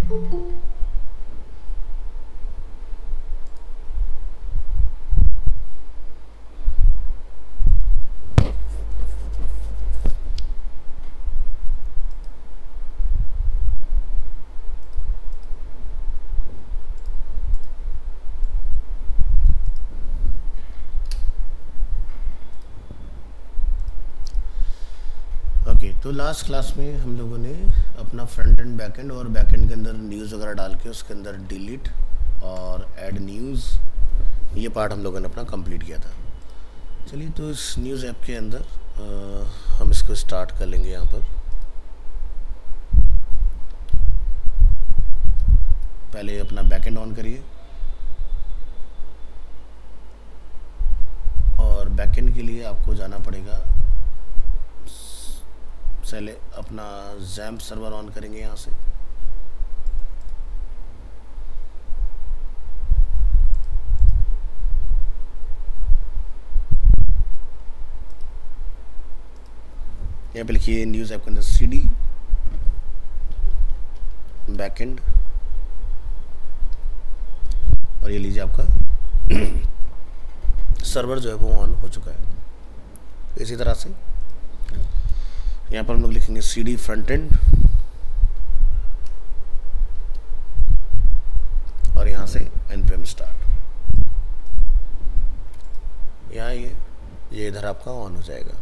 तो last class में हम लोगों ने अपना फ्रंट एंड बैक एंड और बैक एंड के अंदर न्यूज़ वगैरह डाल के उसके अंदर डिलीट और ऐड न्यूज़, ये पार्ट हम लोगों ने अपना कंप्लीट किया था। चलिए, तो इस न्यूज़ ऐप के अंदर हम इसको स्टार्ट कर लेंगे। यहाँ पर पहले अपना बैक एंड ऑन करिए और बैक एंड के लिए आपको जाना पड़ेगा, पहले अपना जैम्प सर्वर ऑन करेंगे। यहाँ से यहाँ पे लिखिए न्यूज़ ऐप के अंदर cd बैकएंड और ये लीजिए आपका सर्वर जो है वो ऑन हो चुका है। इसी तरह से यहाँ पर हम लोग लिखेंगे cd फ्रंट एंड और यहाँ से npm स्टार्ट। यहाँ ये इधर आपका ऑन हो जाएगा।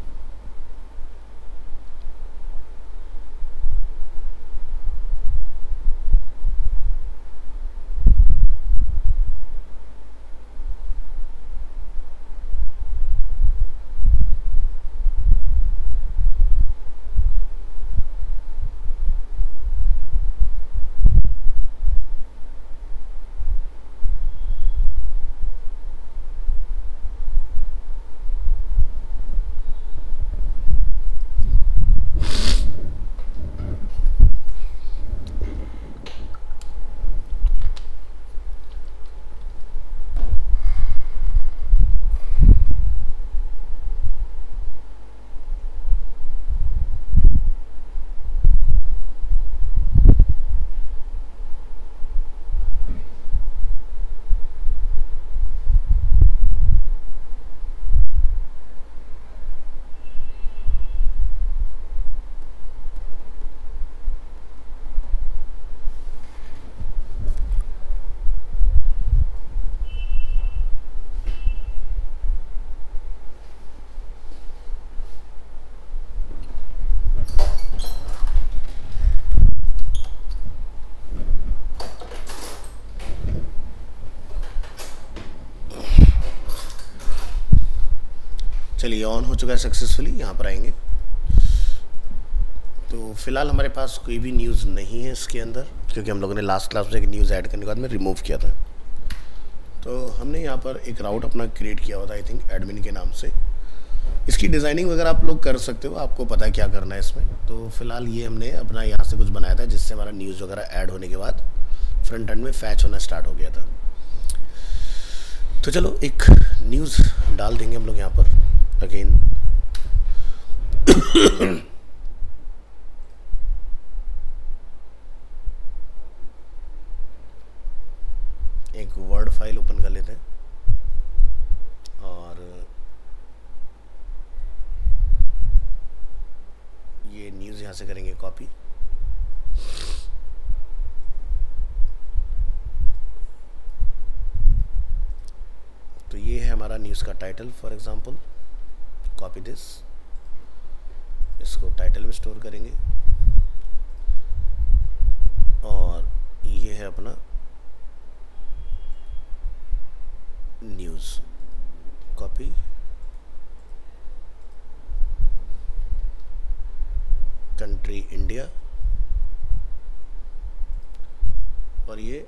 चलिए, ऑन हो चुका है सक्सेसफुली। यहाँ पर आएंगे तो फिलहाल हमारे पास कोई भी न्यूज़ नहीं है इसके अंदर, क्योंकि हम लोगों ने लास्ट क्लास में एक न्यूज़ ऐड करने के बाद में रिमूव किया था। तो हमने यहाँ पर एक राउट अपना क्रिएट किया हुआ था, आई थिंक एडमिन के नाम से। इसकी डिज़ाइनिंग वगैरह आप लोग कर सकते हो, आपको पता है क्या करना है इसमें। तो फिलहाल ये हमने अपना यहाँ से कुछ बनाया था जिससे हमारा न्यूज़ वगैरह ऐड होने के बाद फ्रंट एंड में फैच होना स्टार्ट हो गया था। तो चलो एक न्यूज़ डाल देंगे हम लोग यहाँ पर अगेन। एक वर्ड फाइल ओपन कर लेते हैं और ये न्यूज़ यहाँ से करेंगे कॉपी। तो ये है हमारा न्यूज़ का title. For example copy this, इसको टाइटल में स्टोर करेंगे और ये है अपना न्यूज़, कॉपी, कंट्री इंडिया और ये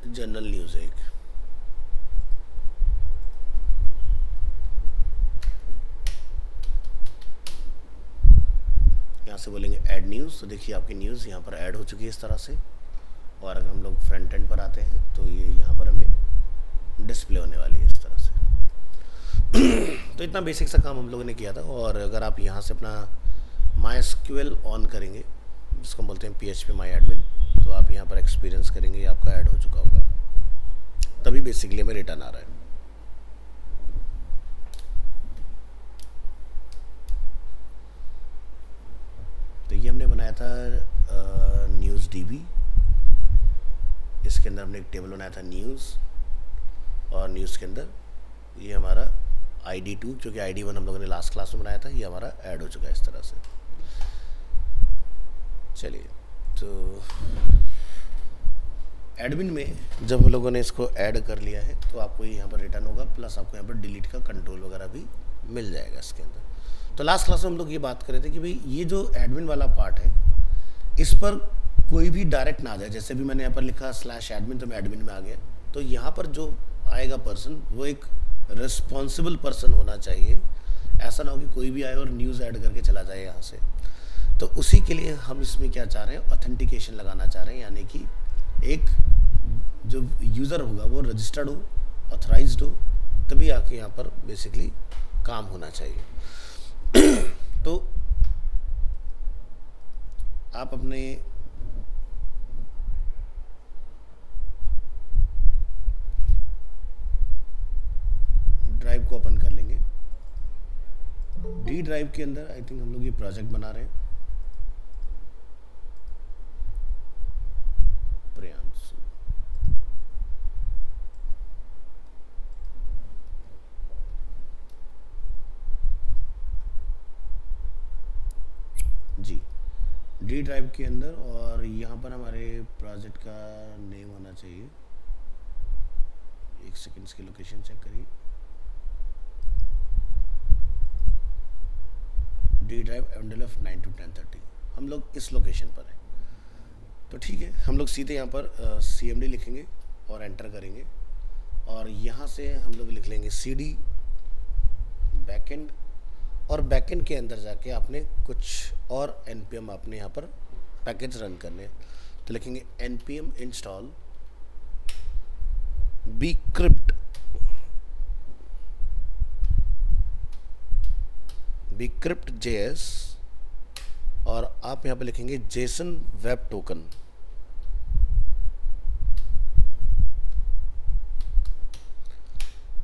जनरल न्यूज़ है एक। यहाँ से बोलेंगे ऐड न्यूज़, तो देखिए आपकी न्यूज़ यहाँ पर ऐड हो चुकी है इस तरह से। और अगर हम लोग फ्रंट एंड पर आते हैं तो ये यहाँ पर हमें डिस्प्ले होने वाली है इस तरह से। तो इतना बेसिक सा काम हम लोगों ने किया था। और अगर आप यहाँ से अपना MySQL ऑन करेंगे, जिसको बोलते हैं PHP माई एडमिन। तो आप यहाँ पर एक्सपीरियंस करेंगे, ये आपका ऐड हो चुका होगा, तभी बेसिकली हमें रिटर्न आ रहा है। तो ये हमने बनाया था न्यूज़ DB। इसके अंदर हमने एक टेबल बनाया था न्यूज़, और न्यूज़ के अंदर ये हमारा ID2, क्योंकि ID1 हम लोगों ने लास्ट क्लास में बनाया था, ये हमारा ऐड हो चुका है इस तरह से। चलिए, तो एडमिन में जब हम लोगों ने इसको ऐड कर लिया है तो आपको यहाँ पर रिटर्न होगा, प्लस आपको यहाँ पर डिलीट का कंट्रोल वगैरह भी मिल जाएगा इसके अंदर। तो लास्ट क्लास में हम लोग ये बात कर रहे थे कि भाई ये जो एडमिन वाला पार्ट है, इस पर कोई भी डायरेक्ट ना आ जाए। जैसे भी मैंने यहाँ पर लिखा /admin, तो मैं एडमिन में आ गया। तो यहाँ पर जो आएगा पर्सन, वो एक रिस्पॉन्सिबल पर्सन होना चाहिए। ऐसा ना हो कि कोई भी आए और न्यूज़ ऐड करके चला जाए यहाँ से। तो उसी के लिए हम इसमें क्या चाह रहे हैं, ऑथेंटिकेशन लगाना चाह रहे हैं, यानी कि एक जो यूज़र होगा वो रजिस्टर्ड हो, ऑथराइज्ड हो, तभी आके यहाँ पर बेसिकली काम होना चाहिए। तो आप अपने ड्राइव को ओपन कर लेंगे। D ड्राइव के अंदर आई थिंक हम लोग ये प्रोजेक्ट बना रहे हैं, प्रियांशु। जी, D ड्राइव के अंदर, और यहाँ पर हमारे प्रोजेक्ट का नेम होना चाहिए। एक सेकंड, इसकी लोकेशन चेक करिए। D ड्राइव MDLF 9 to 10:30, हम लोग इस लोकेशन पर हैं। तो ठीक है, हम लोग सीधे यहाँ पर CMD लिखेंगे और एंटर करेंगे, और यहाँ से हम लोग लिख लेंगे CD बैकएंड, और बैकएंड के अंदर जाके आपने कुछ और npm आपने यहाँ पर पैकेज रन करने। तो लिखेंगे npm इंस्टॉल bcrypt.js, और आप यहाँ पे लिखेंगे JSON वेब टोकन।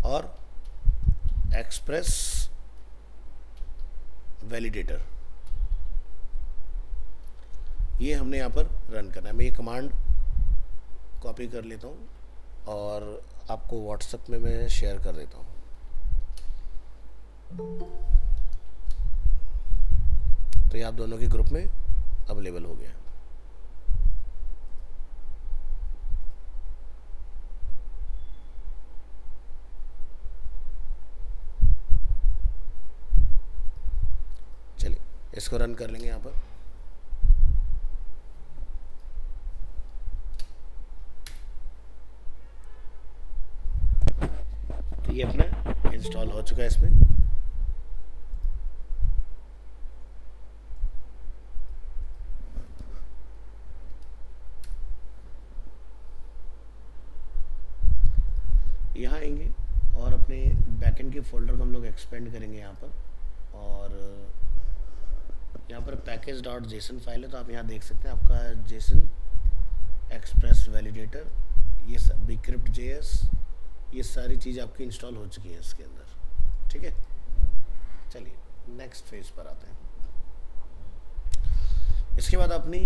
और एक्सप्रेस वैलिडेटर, ये हमने यहाँ पर रन करना है। मैं ये कमांड कॉपी कर लेता हूँ और आपको व्हाट्सएप में मैं शेयर कर देता हूँ। तो ये आप दोनों के ग्रुप में अवेलेबल हो गया। चलिए इसको रन कर लेंगे यहाँ पर। तो ये अपना इंस्टॉल हो चुका है इसमें। यहाँ आएंगे और अपने बैकएंड के फोल्डर को हम लोग एक्सपेंड करेंगे यहाँ पर, और यहाँ पर package.json फाइल है। तो आप यहाँ देख सकते हैं आपका JSON एक्सप्रेस वैलिडेटर, ये सब bcrypt.js, ये सारी चीज़ आपकी इंस्टॉल हो चुकी है इसके अंदर। ठीक है, चलिए नेक्स्ट फेज पर आते हैं। इसके बाद अपनी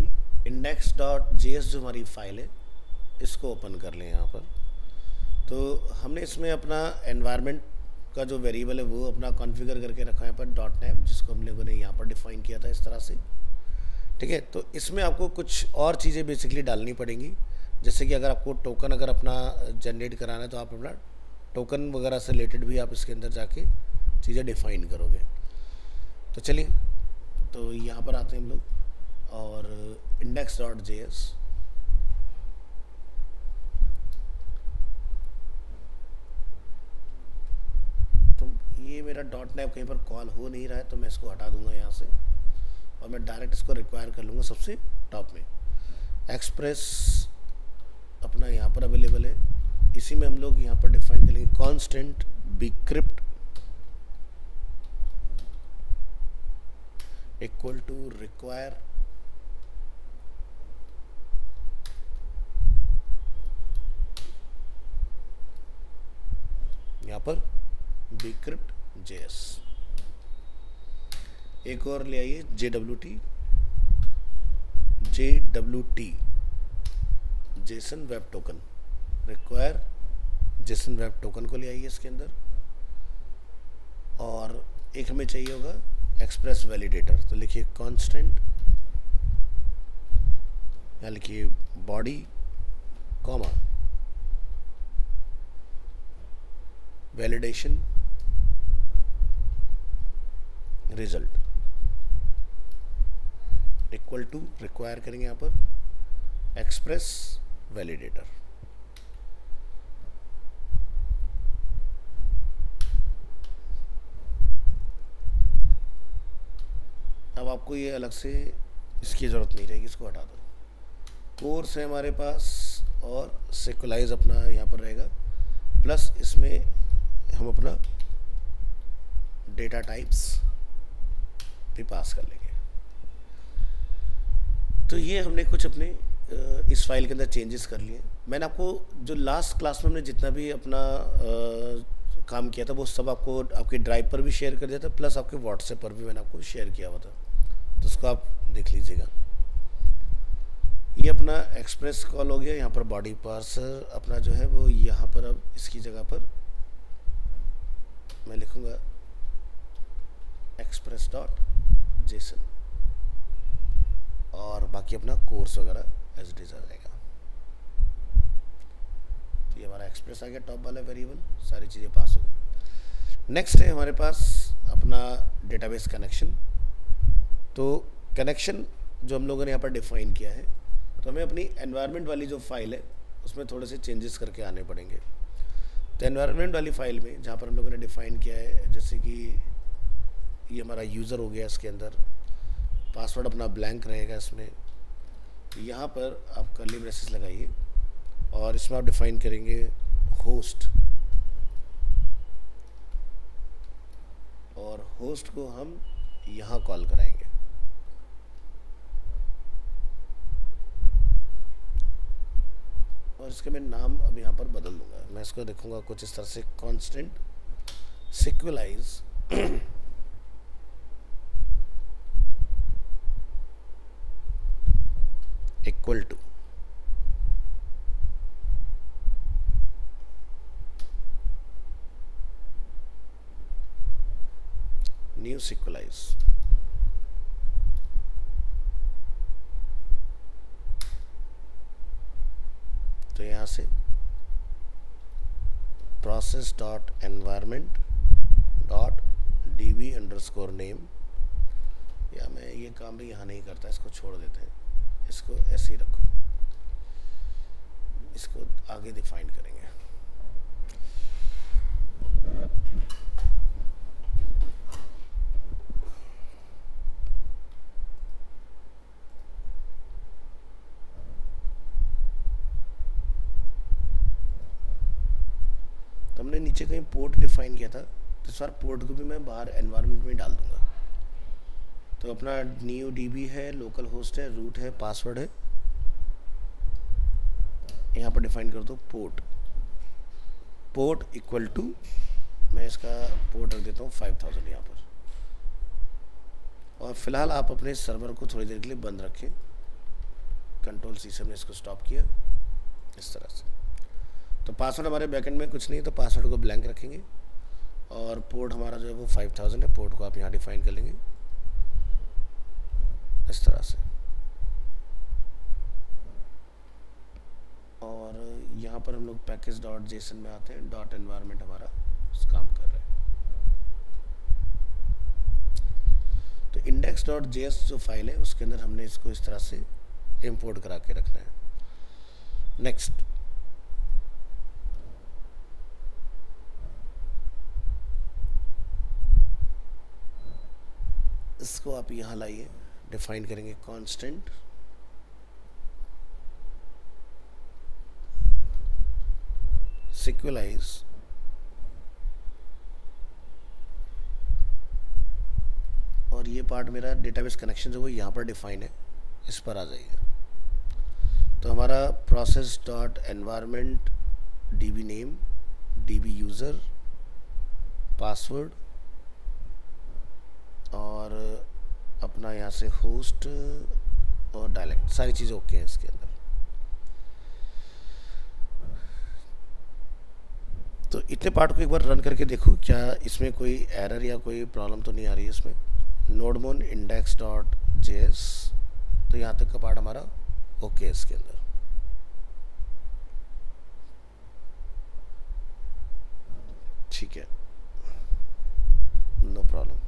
index.js जो हमारी फाइल है इसको ओपन कर लें यहाँ पर। तो हमने इसमें अपना एनवायरनमेंट का जो वेरिएबल है वो अपना कॉन्फ़िगर करके रखा है यहाँ पर .name, जिसको हम लोगों ने यहाँ पर डिफाइन किया था इस तरह से। ठीक है, तो इसमें आपको कुछ और चीज़ें बेसिकली डालनी पड़ेंगी, जैसे कि अगर आपको टोकन अगर अपना जनरेट कराना है तो आप अपना टोकन वगैरह से रिलेटेड भी आप इसके अंदर जाके चीज़ें डिफाइन करोगे। तो चलिए, तो यहाँ पर आते हैं हम लोग और index.js, ये मेरा .name कहीं पर कॉल हो नहीं रहा है तो मैं इसको हटा दूंगा यहाँ से, और मैं डायरेक्ट इसको रिक्वायर कर लूँगा सबसे टॉप में। एक्सप्रेस अपना यहाँ पर अवेलेबल है, इसी में हम लोग यहाँ पर डिफाइन करेंगे constant bcrypt equal to require पर bcrypt JS। एक और ले आइए JWT JSON web token, require JSON web token को ले आइए इसके अंदर। और एक हमें चाहिए होगा एक्सप्रेस वैलिडेटर, तो लिखिए कांस्टेंट, या लिखिए body comma validation result equal to, require करेंगे यहाँ पर एक्सप्रेस वैलिडेटर। अब आपको ये अलग से इसकी ज़रूरत नहीं रहेगी, इसको हटा दो। कोर्स है हमारे पास और सिक्वलाइज अपना यहाँ पर रहेगा, प्लस इसमें हम अपना डेटा टाइप्स भी पास कर लेंगे। तो ये हमने कुछ अपने इस फाइल के अंदर चेंजेस कर लिए। मैंने आपको जो लास्ट क्लास में हमने जितना भी अपना काम किया था वो सब आपको आपके ड्राइव पर भी शेयर कर दिया था, प्लस आपके व्हाट्सएप पर भी मैंने आपको शेयर किया हुआ था, तो उसको आप देख लीजिएगा। ये अपना एक्सप्रेस कॉल हो गया। यहाँ पर बॉडी पार्सर अपना जो है वो यहाँ पर, अब इसकी जगह पर मैं लिखूँगा एक्सप्रेस डॉट जेसन, और बाकी अपना कोर्स वगैरह एज इट इज आ जाएगा। तो ये हमारा एक्सप्रेस आ गया, टॉप वाला वेरिएबल, सारी चीज़ें पास हो गई। नेक्स्ट है हमारे पास अपना डेटाबेस कनेक्शन। तो कनेक्शन जो हम लोगों ने यहाँ पर डिफाइन किया है, तो हमें अपनी एनवायरनमेंट वाली जो फाइल है उसमें थोड़े से चेंजेस करके आने पड़ेंगे। तो एनवायरनमेंट वाली फाइल में जहाँ पर हम लोगों ने डिफाइन किया है, जैसे कि ये हमारा यूज़र हो गया, इसके अंदर पासवर्ड अपना ब्लैंक रहेगा इसमें। यहाँ पर आप कर्ली ब्रेसेस लगाइए और इसमें आप डिफाइन करेंगे होस्ट, और होस्ट को हम यहाँ कॉल कराएंगे। और इसके मैं नाम अब यहाँ पर बदल दूंगा, मैं इसको देखूंगा कुछ इस तरह से, कांस्टेंट सिक्वलाइज इक्वल टू न्यू सिक्वलाइज। तो यहाँ से process dot environment dot db underscore name, या मैं ये काम भी यहाँ नहीं करता, इसको छोड़ देते हैं, इसको ऐसे ही रखो, इसको आगे डिफाइन करेंगे। तो हमने नीचे कहीं पोर्ट डिफाइन किया था, तो सर पोर्ट को भी मैं बाहर एनवायरनमेंट में डाल दूंगा। तो अपना न्यू डीबी है, लोकल होस्ट है, रूट है, पासवर्ड है, यहाँ पर डिफाइन कर दो पोर्ट, पोर्ट इक्वल टू, मैं इसका पोर्ट रख देता हूँ 5000 यहाँ पर। और फिलहाल आप अपने सर्वर को थोड़ी देर के लिए बंद रखें, कंट्रोल सी से हमने इसको स्टॉप किया इस तरह से। तो पासवर्ड हमारे बैकएंड में कुछ नहीं है, तो पासवर्ड को ब्लैंक रखेंगे, और पोर्ट हमारा जो है वो 5000 है, पोर्ट को आप यहाँ डिफाइन कर लेंगे इस तरह से। और यहाँ पर हम लोग पैकेज डॉट जेसन में आते हैं, डॉट एनवायरनमेंट हमारा उस काम कर रहा है। तो इंडेक्स डॉट जेएस जो फाइल है उसके अंदर हमने इसको इस तरह से इंपोर्ट करा के रखना है। नेक्स्ट, इसको आप यहाँ लाइए, डिफाइन करेंगे कांस्टेंट सिक्वलाइज और ये पार्ट मेरा डेटाबेस कनेक्शन जो वो यहाँ पर डिफाइन है, इस पर आ जाइए। तो हमारा process dot environment dB name, dB user, password और अपना यहाँ से होस्ट और डायलेक्ट, सारी चीज़ें ओके हैं इसके अंदर। तो इतने पार्ट को एक बार रन करके देखो क्या इसमें कोई एरर या कोई प्रॉब्लम तो नहीं आ रही है इसमें। नोडमोन इंडेक्स डॉट जेएस, तो यहाँ तक का पार्ट हमारा ओके है इसके अंदर। ठीक है, नो प्रॉब्लम।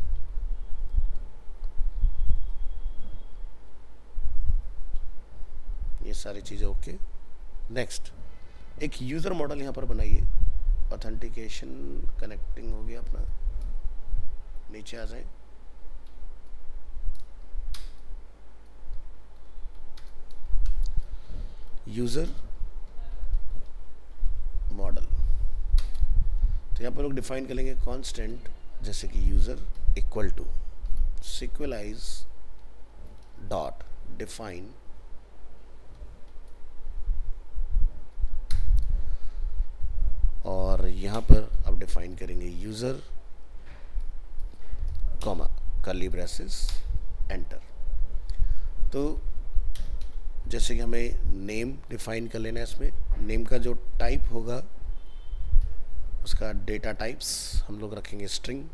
ये सारी चीज़ें ओके। नेक्स्ट, एक यूज़र मॉडल यहाँ पर बनाइए। ऑथेंटिकेशन कनेक्टिंग हो गया अपना, नीचे आ जाए। यूज़र मॉडल, तो यहाँ पर लोग डिफाइन करेंगे कांस्टेंट, जैसे कि user equal to sequelize dot define और यहाँ पर अब डिफाइन करेंगे user comma curly braces enter. तो जैसे कि हमें नेम डिफाइन कर लेना है, इसमें नेम का जो टाइप होगा उसका डेटा टाइप्स हम लोग रखेंगे स्ट्रिंग,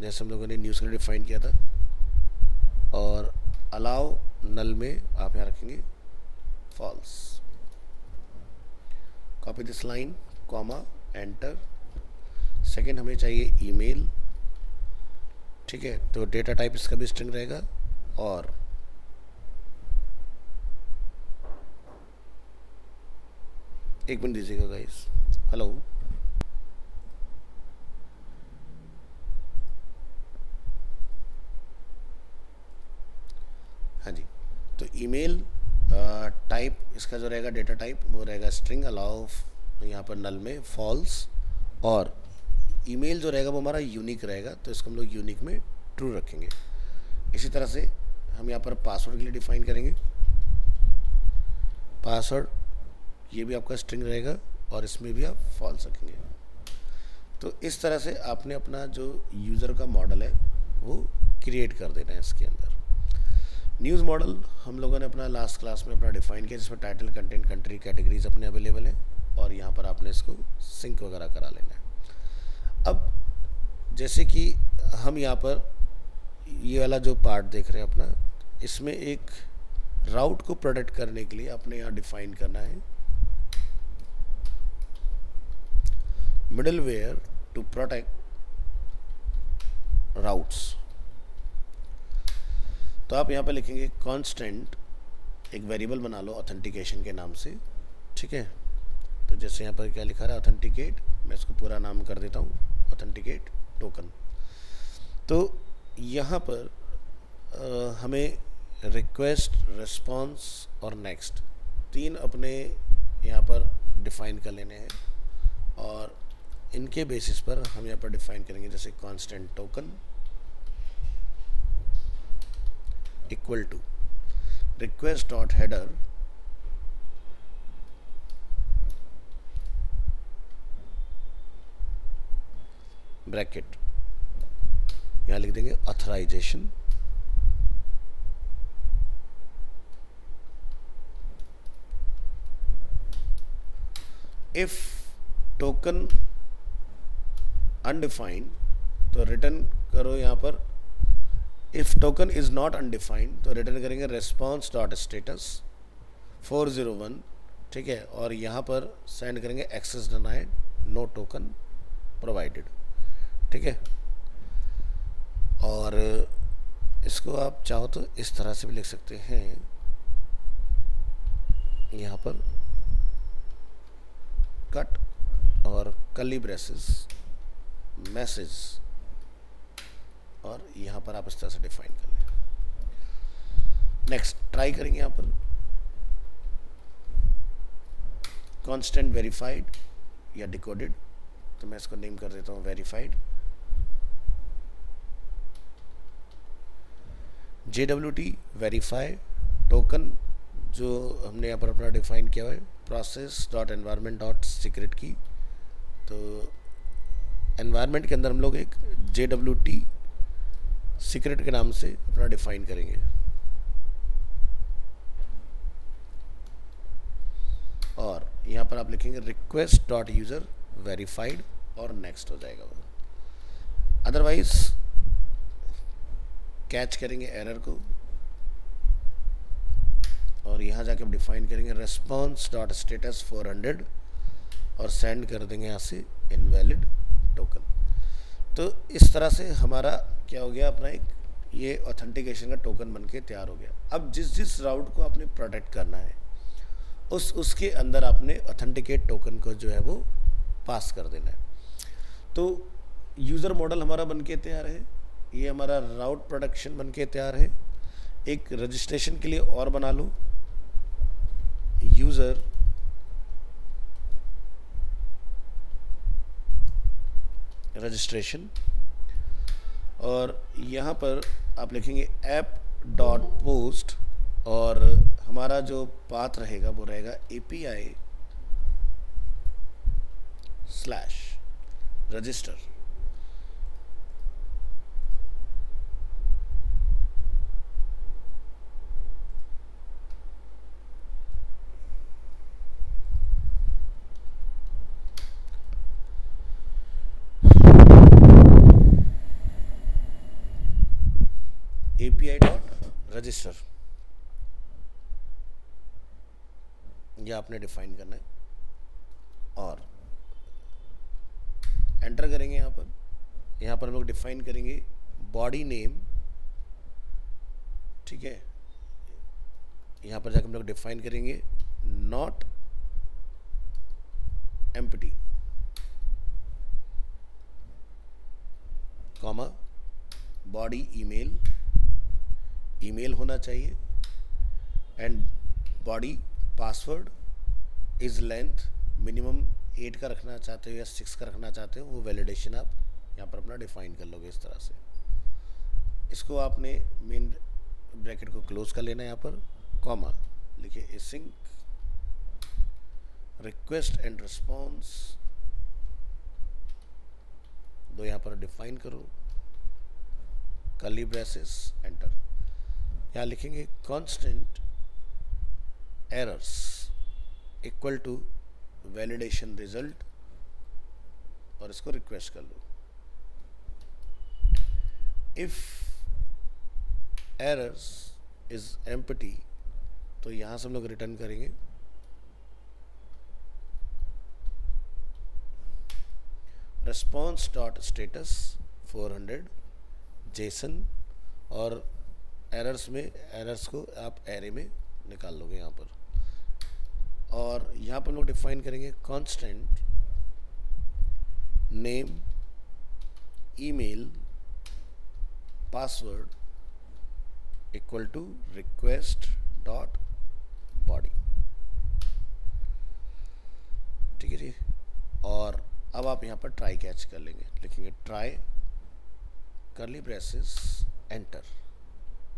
जैसे हम लोगों ने न्यूज़ के लिए डिफाइन किया था। और अलाउ नल में आप यहाँ रखेंगे false. Copy this line comma enter. Second हमें चाहिए ईमेल, ठीक है, तो डेटा टाइप इसका भी स्ट्रिंग रहेगा। और एक मिनट दीजिएगा गाइस, हेलो। हाँ जी, तो ईमेल टाइप इसका जो रहेगा डेटा टाइप वो रहेगा स्ट्रिंग, अलाउ यहाँ पर नल में फॉल्स। और ईमेल जो रहेगा वो हमारा यूनिक रहेगा, तो इसको हम लोग यूनिक में ट्रू रखेंगे। इसी तरह से हम यहाँ पर पासवर्ड के लिए डिफाइन करेंगे पासवर्ड, ये भी आपका स्ट्रिंग रहेगा और इसमें भी आप फॉल्स रखेंगे। तो इस तरह से आपने अपना जो यूज़र का मॉडल है वो क्रिएट कर देना है इसके अंदर। न्यूज़ मॉडल हम लोगों ने अपना लास्ट क्लास में अपना डिफाइन किया, जिसमें टाइटल, कंटेंट, कंट्री, कैटेगरीज अपने अवेलेबल है और यहाँ पर आपने इसको सिंक वगैरह करा लेना है। अब जैसे कि हम यहाँ पर ये वाला जो पार्ट देख रहे हैं अपना, इसमें एक राउट को प्रोटेक्ट करने के लिए अपने यहाँ डिफाइन करना है मिडलवेयर टू प्रोटेक्ट राउट्स। तो आप यहाँ पे लिखेंगे कांस्टेंट, एक वेरिएबल बना लो ऑथेंटिकेशन के नाम से, ठीक है। तो जैसे यहाँ पर क्या लिखा रहा है ऑथेंटिकेट, मैं इसको पूरा नाम कर देता हूँ ऑथेंटिकेट टोकन। तो यहाँ पर हमें रिक्वेस्ट, रिस्पॉन्स और नेक्स्ट तीन अपने यहाँ पर डिफाइन कर लेने हैं और इनके बेसिस पर हम यहाँ पर डिफाइन करेंगे, जैसे constant token equal to request dot header bracket, यहाँ लिख देंगे ऑथराइजेशन इफ टोकन अनडिफाइंड, तो रिटर्न करो यहाँ पर if token is not undefined, तो रिटर्न करेंगे रेस्पॉन्स डॉट स्टेटस 401, ठीक है। और यहाँ पर सेंड करेंगे access denied, no token provided, ठीक है। और इसको आप चाहो तो इस तरह से भी लिख सकते हैं, यहाँ पर कट और कर्ली ब्रेसेस मैसेज, और यहाँ पर आप इस तरह से डिफाइन कर लें। नेक्स्ट ट्राई करेंगे यहाँ पर कांस्टेंट वेरीफाइड या डिकोडेड, तो मैं इसको नेम कर देता हूँ वेरीफाइड। JWT वेरीफाई टोकन जो हमने यहाँ पर अपना डिफाइन किया हुआ है process dot environment dot secret की, तो एनवायरनमेंट के अंदर हम लोग एक JWT सीक्रेट के नाम से अपना डिफाइन करेंगे। और यहाँ पर आप लिखेंगे रिक्वेस्ट डॉट यूज़र वेरीफाइड और नेक्स्ट हो जाएगा वो। अदरवाइज कैच करेंगे एरर को और यहाँ जाके हम डिफाइन करेंगे रेस्पॉन्स डॉट स्टेटस 400 और सेंड कर देंगे यहाँ से इनवैलिड टोकन। तो इस तरह से हमारा क्या हो गया, अपना एक ये ऑथेंटिकेशन का टोकन बनके तैयार हो गया। अब जिस राउट को आपने प्रोटेक्ट करना है उसके अंदर आपने ऑथेंटिकेट टोकन को जो है वो पास कर देना है। तो यूज़र मॉडल हमारा बनके तैयार है, ये हमारा राउट प्रोटेक्शन बनके तैयार है। एक रजिस्ट्रेशन के लिए और बना लो, यूज़र रजिस्ट्रेशन, और यहाँ पर आप लिखेंगे ऐप डॉट पोस्ट और हमारा जो पाथ रहेगा वो रहेगा API/register। API.register ये आपने डिफाइन करना है और एंटर करेंगे। यहाँ पर हम लोग डिफाइन करेंगे बॉडी नेम, ठीक है। यहाँ पर जाकर हम लोग डिफाइन करेंगे not empty, comma body email होना चाहिए and body password is length minimum 8 का रखना चाहते हो या 6 का रखना चाहते हो, वो वैलिडेशन आप यहाँ पर अपना डिफाइन कर लोगे इस तरह से। इसको आपने मेन ब्रैकेट को क्लोज कर लेना है, यहाँ पर कॉमा लिखिए एसिंक रिक्वेस्ट एंड रिस्पॉन्स दो, यहाँ पर डिफाइन करो कर्ली ब्रेसेस एंटर। यहाँ लिखेंगे constant errors equal to validation result और इसको रिक्वेस्ट कर लो। इफ एरर्स इज एम्प्टी तो यहां से हम लोग रिटर्न करेंगे रेस्पॉन्स डॉट स्टेटस 400 जेसन और एरर्स को आप एरे में निकाल लोगे यहाँ पर। और यहाँ पर हम लोग डिफाइन करेंगे constant name email password equal to request dot body, ठीक है जी। और अब आप यहाँ पर ट्राई कैच कर लेंगे, लिखेंगे try curly braces enter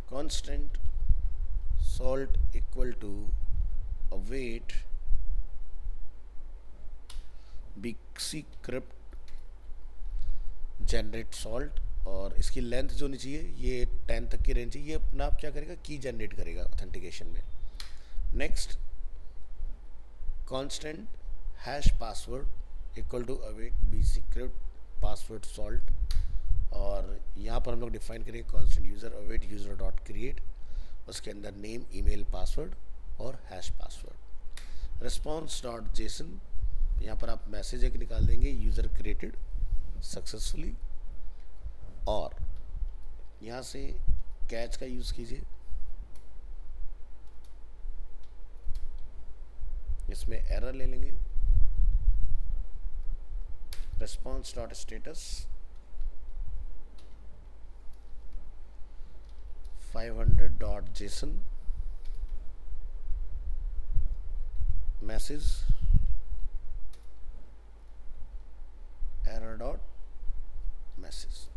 constant salt equal to await bcrypt generate salt और इसकी लेंथ जो नहीं चाहिए ये 10 तक की रेंज चाहिए। ये अपना आप क्या करेगा की जनरेट करेगा ऑथेंटिकेशन में। Next constant hash password equal to await bcrypt password salt और यहाँ पर हम लोग डिफाइन करेंगे constant user await user dot create, उसके अंदर नेम ईमेल पासवर्ड और hash password response dot JSON. यहाँ पर आप मैसेज एक निकाल देंगे यूज़र क्रिएटेड सक्सेसफुली और यहाँ से कैच का यूज़ कीजिए, इसमें एरर ले लेंगे response dot status 500 dot JSON message error dot message.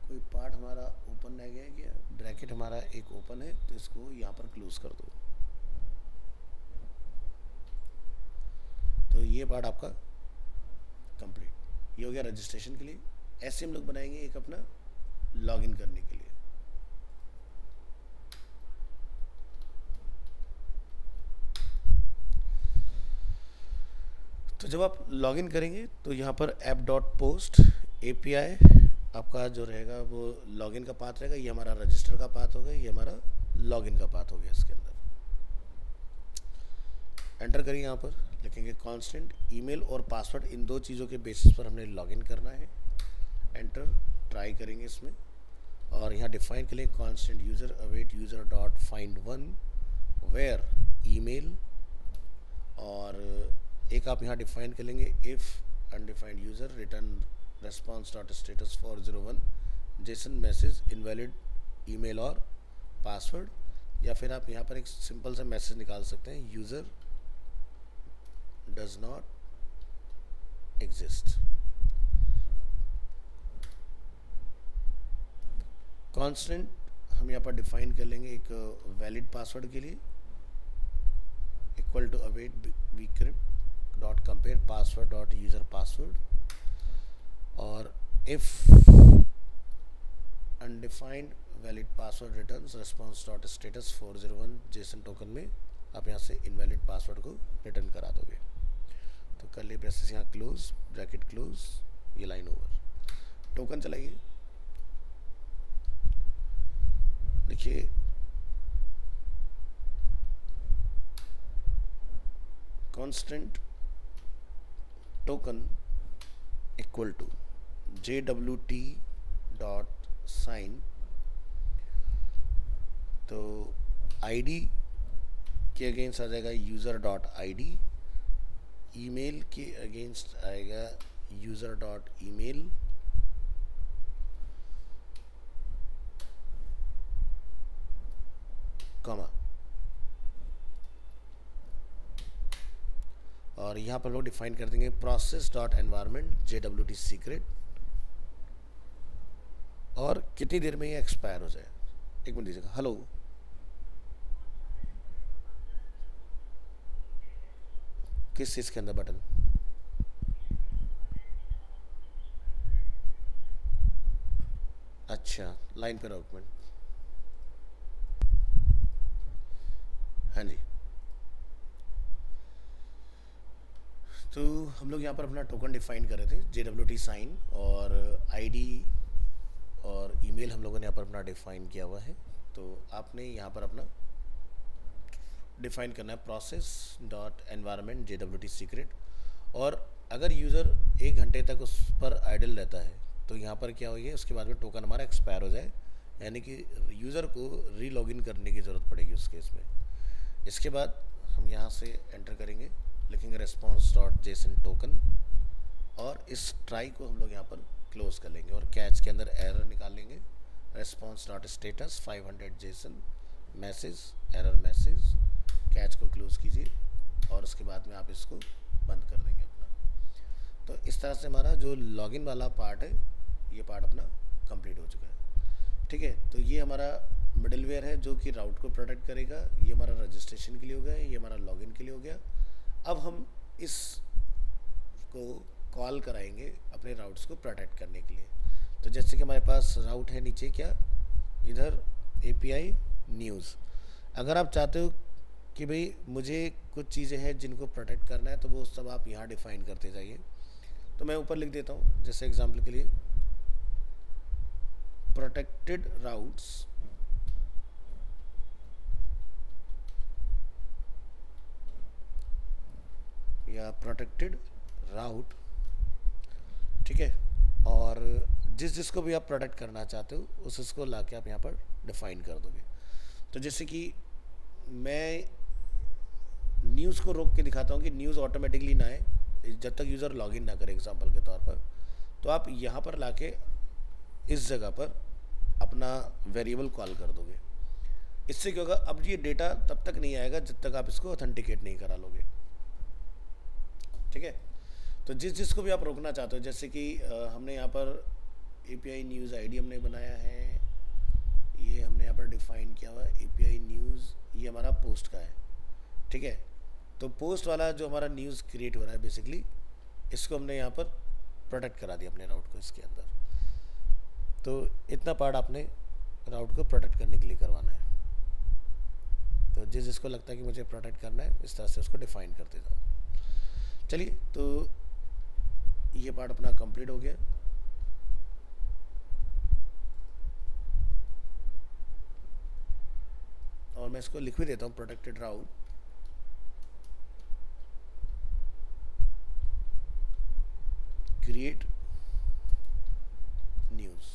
कोई पार्ट हमारा ओपन रह गया है क्या? ब्रैकेट हमारा एक ओपन है तो इसको यहाँ पर क्लोज कर दो। ये पार्ट आपका कंप्लीट। ये हो गया रजिस्ट्रेशन के लिए। ऐसे हम लोग बनाएंगे एक अपना लॉगिन करने के लिए। तो जब आप लॉगिन करेंगे तो यहाँ पर app.post API आपका जो रहेगा वो लॉगिन का पाथ रहेगा। ये हमारा रजिस्टर का पाथ होगा, ये हमारा लॉगिन का पाथ हो गया। इसके अंदर एंटर करिए, यहाँ पर लिखेंगे कांस्टेंट ईमेल और पासवर्ड, इन दो चीज़ों के बेसिस पर हमने लॉगिन करना है। एंटर ट्राई करेंगे इसमें और यहाँ डिफाइन करें constant user await user dot find one where email, और एक आप यहाँ डिफाइन कर लेंगे if undefined user return response dot status 401 JSON message invalid email और पासवर्ड, या फिर आप यहाँ पर एक सिंपल सा मैसेज निकाल सकते हैं user does not exist. Constant हम यहाँ पर डिफाइन कर लेंगे एक वैलिड पासवर्ड के लिए equal to await vcrypt dot compare password dot user password, और if undefined valid password returns response dot status 401 JSON token में आप यहाँ से इनवैलिड पासवर्ड को रिटर्न करा दोगे। तो कर ले ब्रेसेस यहाँ क्लोज, ब्रैकेट क्लोज, ये लाइन ओवर। टोकन चलाइए, देखिए constant token equal to JWT dot sign, तो आईडी के अगेंस्ट आ जाएगा यूज़र डॉट ID, ईमेल के अगेंस्ट आएगा यूज़र डॉट ईमेल, कॉमा, और यहाँ पर लोग डिफाइन कर देंगे process dot environment JWT secret, और कितनी देर में ये एक्सपायर हो जाए। एक मिनट दीजिएगा। हेलो, किस चीज़ के अंदर बटन? अच्छा, लाइन पे रहो एक मिनट। हाँ जी, तो हम लोग यहाँ पर अपना टोकन डिफाइन कर रहे थे JWT साइन, और ID और ईमेल हम लोगों ने यहाँ पर अपना डिफाइन किया हुआ है। तो आपने यहाँ पर अपना डिफाइन करना है process dot environment JWT secret, और अगर यूज़र 1 घंटे तक उस पर आइडल रहता है तो यहाँ पर क्या होगी, उसके बाद में टोकन हमारा एक्सपायर हो जाए, यानी कि यूज़र को री लॉगिन करने की ज़रूरत पड़ेगी उस केस में। इसके बाद हम यहाँ से एंटर करेंगे, लिखेंगे रेस्पॉन्स डॉट जेसन टोकन, और इस ट्राई को हम लोग यहाँ पर क्लोज कर लेंगे और कैच के अंदर एरर निकाल लेंगे response dot status 500 Jason message error message. Catch को क्लोज कीजिए और उसके बाद में आप इसको बंद कर देंगे अपना। तो इस तरह से हमारा जो लॉगिन वाला पार्ट है, ये पार्ट अपना कंप्लीट हो चुका है। ठीक है, तो ये हमारा मिडलवेयर है जो कि राउट को प्रोटेक्ट करेगा। ये हमारा रजिस्ट्रेशन के लिए हो गया, ये हमारा लॉगिन के लिए हो गया। अब हम इस को कॉल कराएंगे अपने राउट्स को प्रोटेक्ट करने के लिए। तो जैसे कि हमारे पास राउट है नीचे, क्या इधर API न्यूज़। अगर आप चाहते हो कि भाई मुझे कुछ चीज़ें हैं जिनको प्रोटेक्ट करना है, तो वो सब आप यहाँ डिफाइन करते जाइए। तो मैं ऊपर लिख देता हूँ, जैसे एग्जांपल के लिए प्रोटेक्टेड राउट्स या प्रोटेक्टेड राउट, ठीक है। और जिसको भी आप प्रोटेक्ट करना चाहते हो उसको लाके आप यहाँ पर डिफाइन कर दोगे। तो जैसे कि मैं न्यूज़ को रोक के दिखाता हूँ कि न्यूज़ ऑटोमेटिकली ना आए जब तक यूज़र लॉगिन ना करे, एग्जांपल के तौर पर। तो आप यहाँ पर लाके इस जगह पर अपना वेरिएबल कॉल कर दोगे। इससे क्या होगा, अब ये डेटा तब तक नहीं आएगा जब तक आप इसको ऑथेंटिकेट नहीं करा लोगे। ठीक है, तो जिसको भी आप रोकना चाहते हो, जैसे कि हमने यहाँ पर API न्यूज़ ID हमने बनाया है, ये हमने यहाँ पर डिफाइन किया हुआ है API न्यूज़, ये हमारा पोस्ट का है। ठीक है, तो पोस्ट वाला जो हमारा न्यूज़ क्रिएट हो रहा है बेसिकली, इसको हमने यहाँ पर प्रोटेक्ट करा दिया अपने राउट को इसके अंदर। तो इतना पार्ट आपने राउट को प्रोटेक्ट करने के लिए करवाना है। तो जिसको लगता है कि मुझे प्रोटेक्ट करना है, इस तरह से उसको डिफाइन करते जाओ। चलिए, तो ये पार्ट अपना कंप्लीट हो गया। और मैं इसको लिख भी देता हूँ, प्रोटेक्टेड राउट क्रिएट न्यूज़।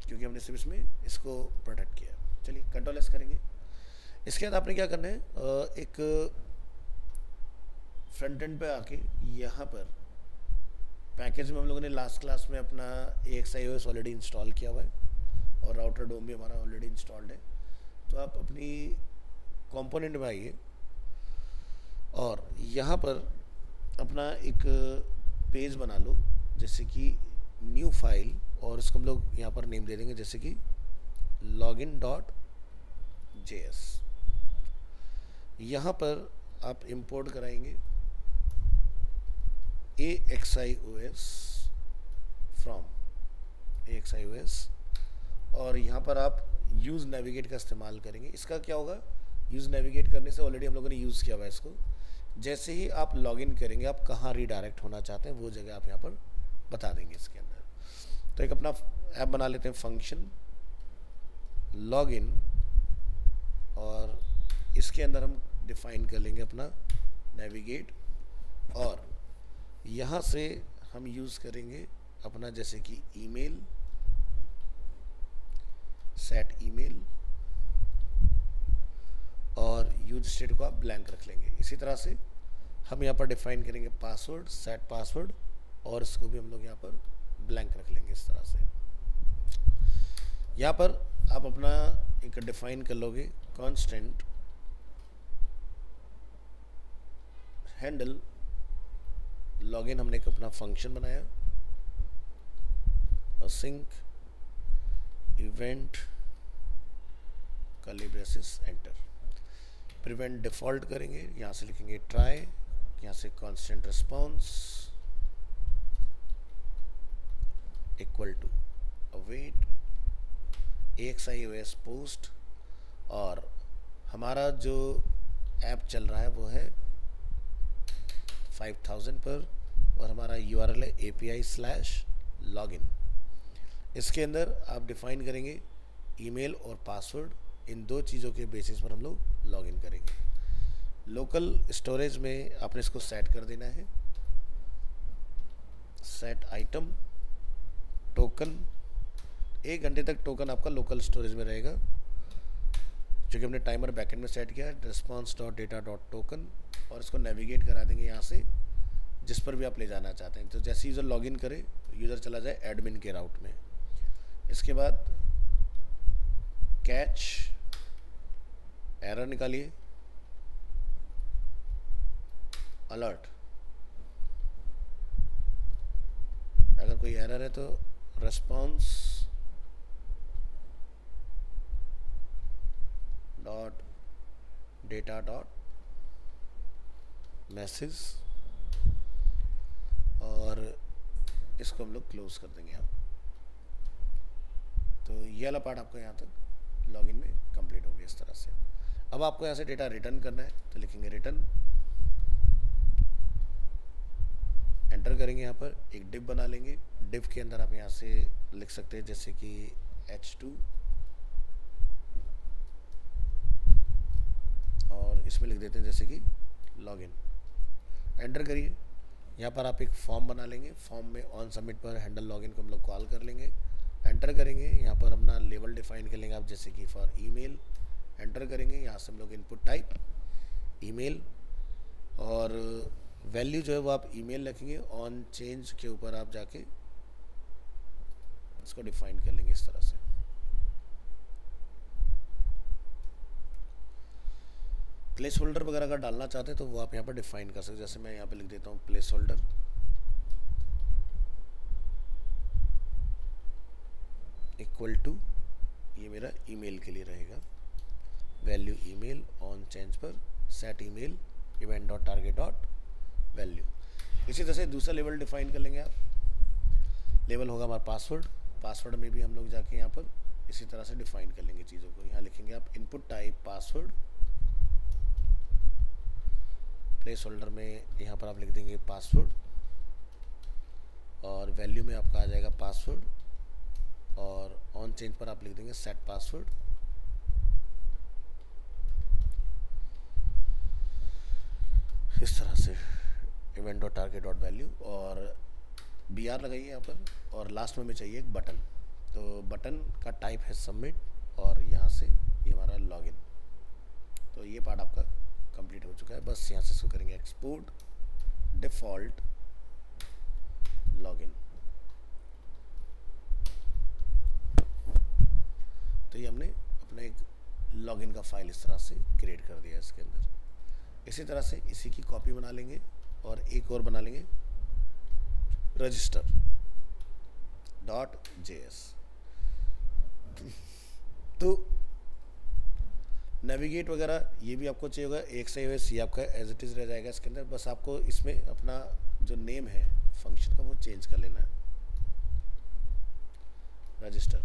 क्योंकि हमने सिर्फ इसमें इसको प्रोटेक्ट किया। चलिए कंट्रोल एस करेंगे। इसके बाद आपने क्या करना है, एक फ्रंट एंड पे आके यहाँ पर पैकेज में हम लोगों ने लास्ट क्लास में अपना AXIOS ऑलरेडी इंस्टॉल किया हुआ है और राउटर डोम भी हमारा ऑलरेडी इंस्टॉल्ड है। तो आप अपनी कंपोनेंट में आइए और यहाँ पर अपना एक पेज बना लो, जैसे कि न्यू फाइल, और इसको हम लोग यहाँ पर नेम दे देंगे जैसे कि login.js। यहाँ पर आप इंपोर्ट कराएंगे AXIOS फ्रॉम AXIOS, और यहाँ पर आप यूज़ नेविगेट का इस्तेमाल करेंगे। इसका क्या होगा, यूज़ नेविगेट करने से ऑलरेडी हम लोगों ने यूज़ किया हुआ है इसको। जैसे ही आप लॉगिन करेंगे, आप कहाँ रीडायरेक्ट होना चाहते हैं वो जगह आप यहाँ पर बता देंगे इसके अंदर। तो एक अपना ऐप बना लेते हैं, फंक्शन लॉगिन, और इसके अंदर हम डिफाइन कर लेंगे अपना नेविगेट, और यहाँ से हम यूज़ करेंगे अपना जैसे कि ईमेल, सेट ईमेल, और यूज स्टेट को आप ब्लैंक रख लेंगे। इसी तरह से हम यहाँ पर डिफाइन करेंगे पासवर्ड, सेट पासवर्ड, और इसको भी हम लोग यहाँ पर ब्लैंक रख लेंगे इस तरह से। यहाँ पर आप अपना एक डिफाइन कर लोगे कांस्टेंट हैंडल लॉगिन। हमने एक अपना फंक्शन बनाया, sync event curly braces enter. Prevent default करेंगे, यहाँ से लिखेंगे ट्राई, यहाँ से constant response equal to await AXIOS post, और हमारा जो ऐप चल रहा है वो है 5000 पर, और हमारा URL है API/login। इसके अंदर आप डिफाइन करेंगे ईमेल और पासवर्ड, इन दो चीज़ों के बेसिस पर हम लोग लॉगिन करेंगे। लोकल स्टोरेज में आपने इसको सेट कर देना है, सेट आइटम टोकन, 1 घंटे तक टोकन आपका लोकल स्टोरेज में रहेगा, क्योंकि हमने टाइमर बैकएंड में सेट किया है response.data.token, और इसको नेविगेट करा देंगे यहाँ से जिस पर भी आप ले जाना चाहते हैं। तो जैसे यूज़र लॉगिन करे, यूज़र चला जाए एडमिन के राउट में। इसके बाद कैच एरर निकालिए, अलर्ट, अगर कोई एरर है तो response dot data dot message, और इसको हम लोग क्लोज कर देंगे यहाँ। तो ये वाला पार्ट आपको यहाँ तक लॉगिन में कंप्लीट हो गया इस तरह से। अब आपको यहाँ से डेटा रिटर्न करना है, तो लिखेंगे रिटर्न, एंटर करेंगे, यहाँ पर एक डिव बना लेंगे। डिव के अंदर आप यहाँ से लिख सकते हैं जैसे कि H2, और इसमें लिख देते हैं जैसे कि लॉगिन। एंटर करिए, यहाँ पर आप एक फॉर्म बना लेंगे। फॉर्म में ऑन सबमिट पर हैंडल लॉगिन को हम लोग कॉल कर लेंगे। एंटर करेंगे, यहाँ पर अपना लेबल डिफाइन कर लेंगे आप जैसे कि फॉर ईमेल। एंटर करेंगे, यहाँ से हम लोग इनपुट टाइप ईमेल, और वैल्यू जो है वो आप ईमेल रखेंगे। ऑन चेंज के ऊपर आप जाके इसको डिफाइन कर लेंगे इस तरह से। प्लेस होल्डर वगैरह अगर डालना चाहते हैं तो वो आप यहाँ पर डिफाइन कर सकते हैं। जैसे मैं यहाँ पे लिख देता हूँ प्लेस होल्डर इक्वल टू ये मेरा ईमेल के लिए रहेगा, वैल्यू ईमेल ऑन चेंज पर set email event dot target dot value. इसी तरह से दूसरा लेवल डिफाइन कर लेंगे आप, लेवल होगा हमारा पासवर्ड। पासवर्ड में भी हम लोग जाके यहाँ पर इसी तरह से डिफाइन कर लेंगे चीज़ों को। यहाँ लिखेंगे आप input type password, place holder में यहाँ पर आप लिख देंगे पासवर्ड, और वैल्यू में आपका आ जाएगा पासवर्ड, और ऑन चेंज पर आप लिख देंगे सेट पासवर्ड। इस तरह से event dot target dot value, और BR लगाइए यहाँ पर, और लास्ट में हमें चाहिए एक बटन। तो बटन का टाइप है सबमिट, और यहाँ से ये हमारा लॉगिन। तो ये पार्ट आपका कंप्लीट हो चुका है। बस यहाँ से इसको करेंगे एक्सपोर्ट डिफ़ॉल्ट लॉगिन। तो ये हमने अपना एक लॉगिन का फाइल इस तरह से क्रिएट कर दिया इसके अंदर। इसी तरह से इसी की कॉपी बना लेंगे और एक और बना लेंगे register.js। तो नेविगेट वगैरह ये भी आपको चाहिए होगा, एक सही हुए सी आपका एज इट इज़ रह जाएगा इसके अंदर। बस आपको इसमें अपना जो नेम है फंक्शन का वो चेंज कर लेना है, रजिस्टर,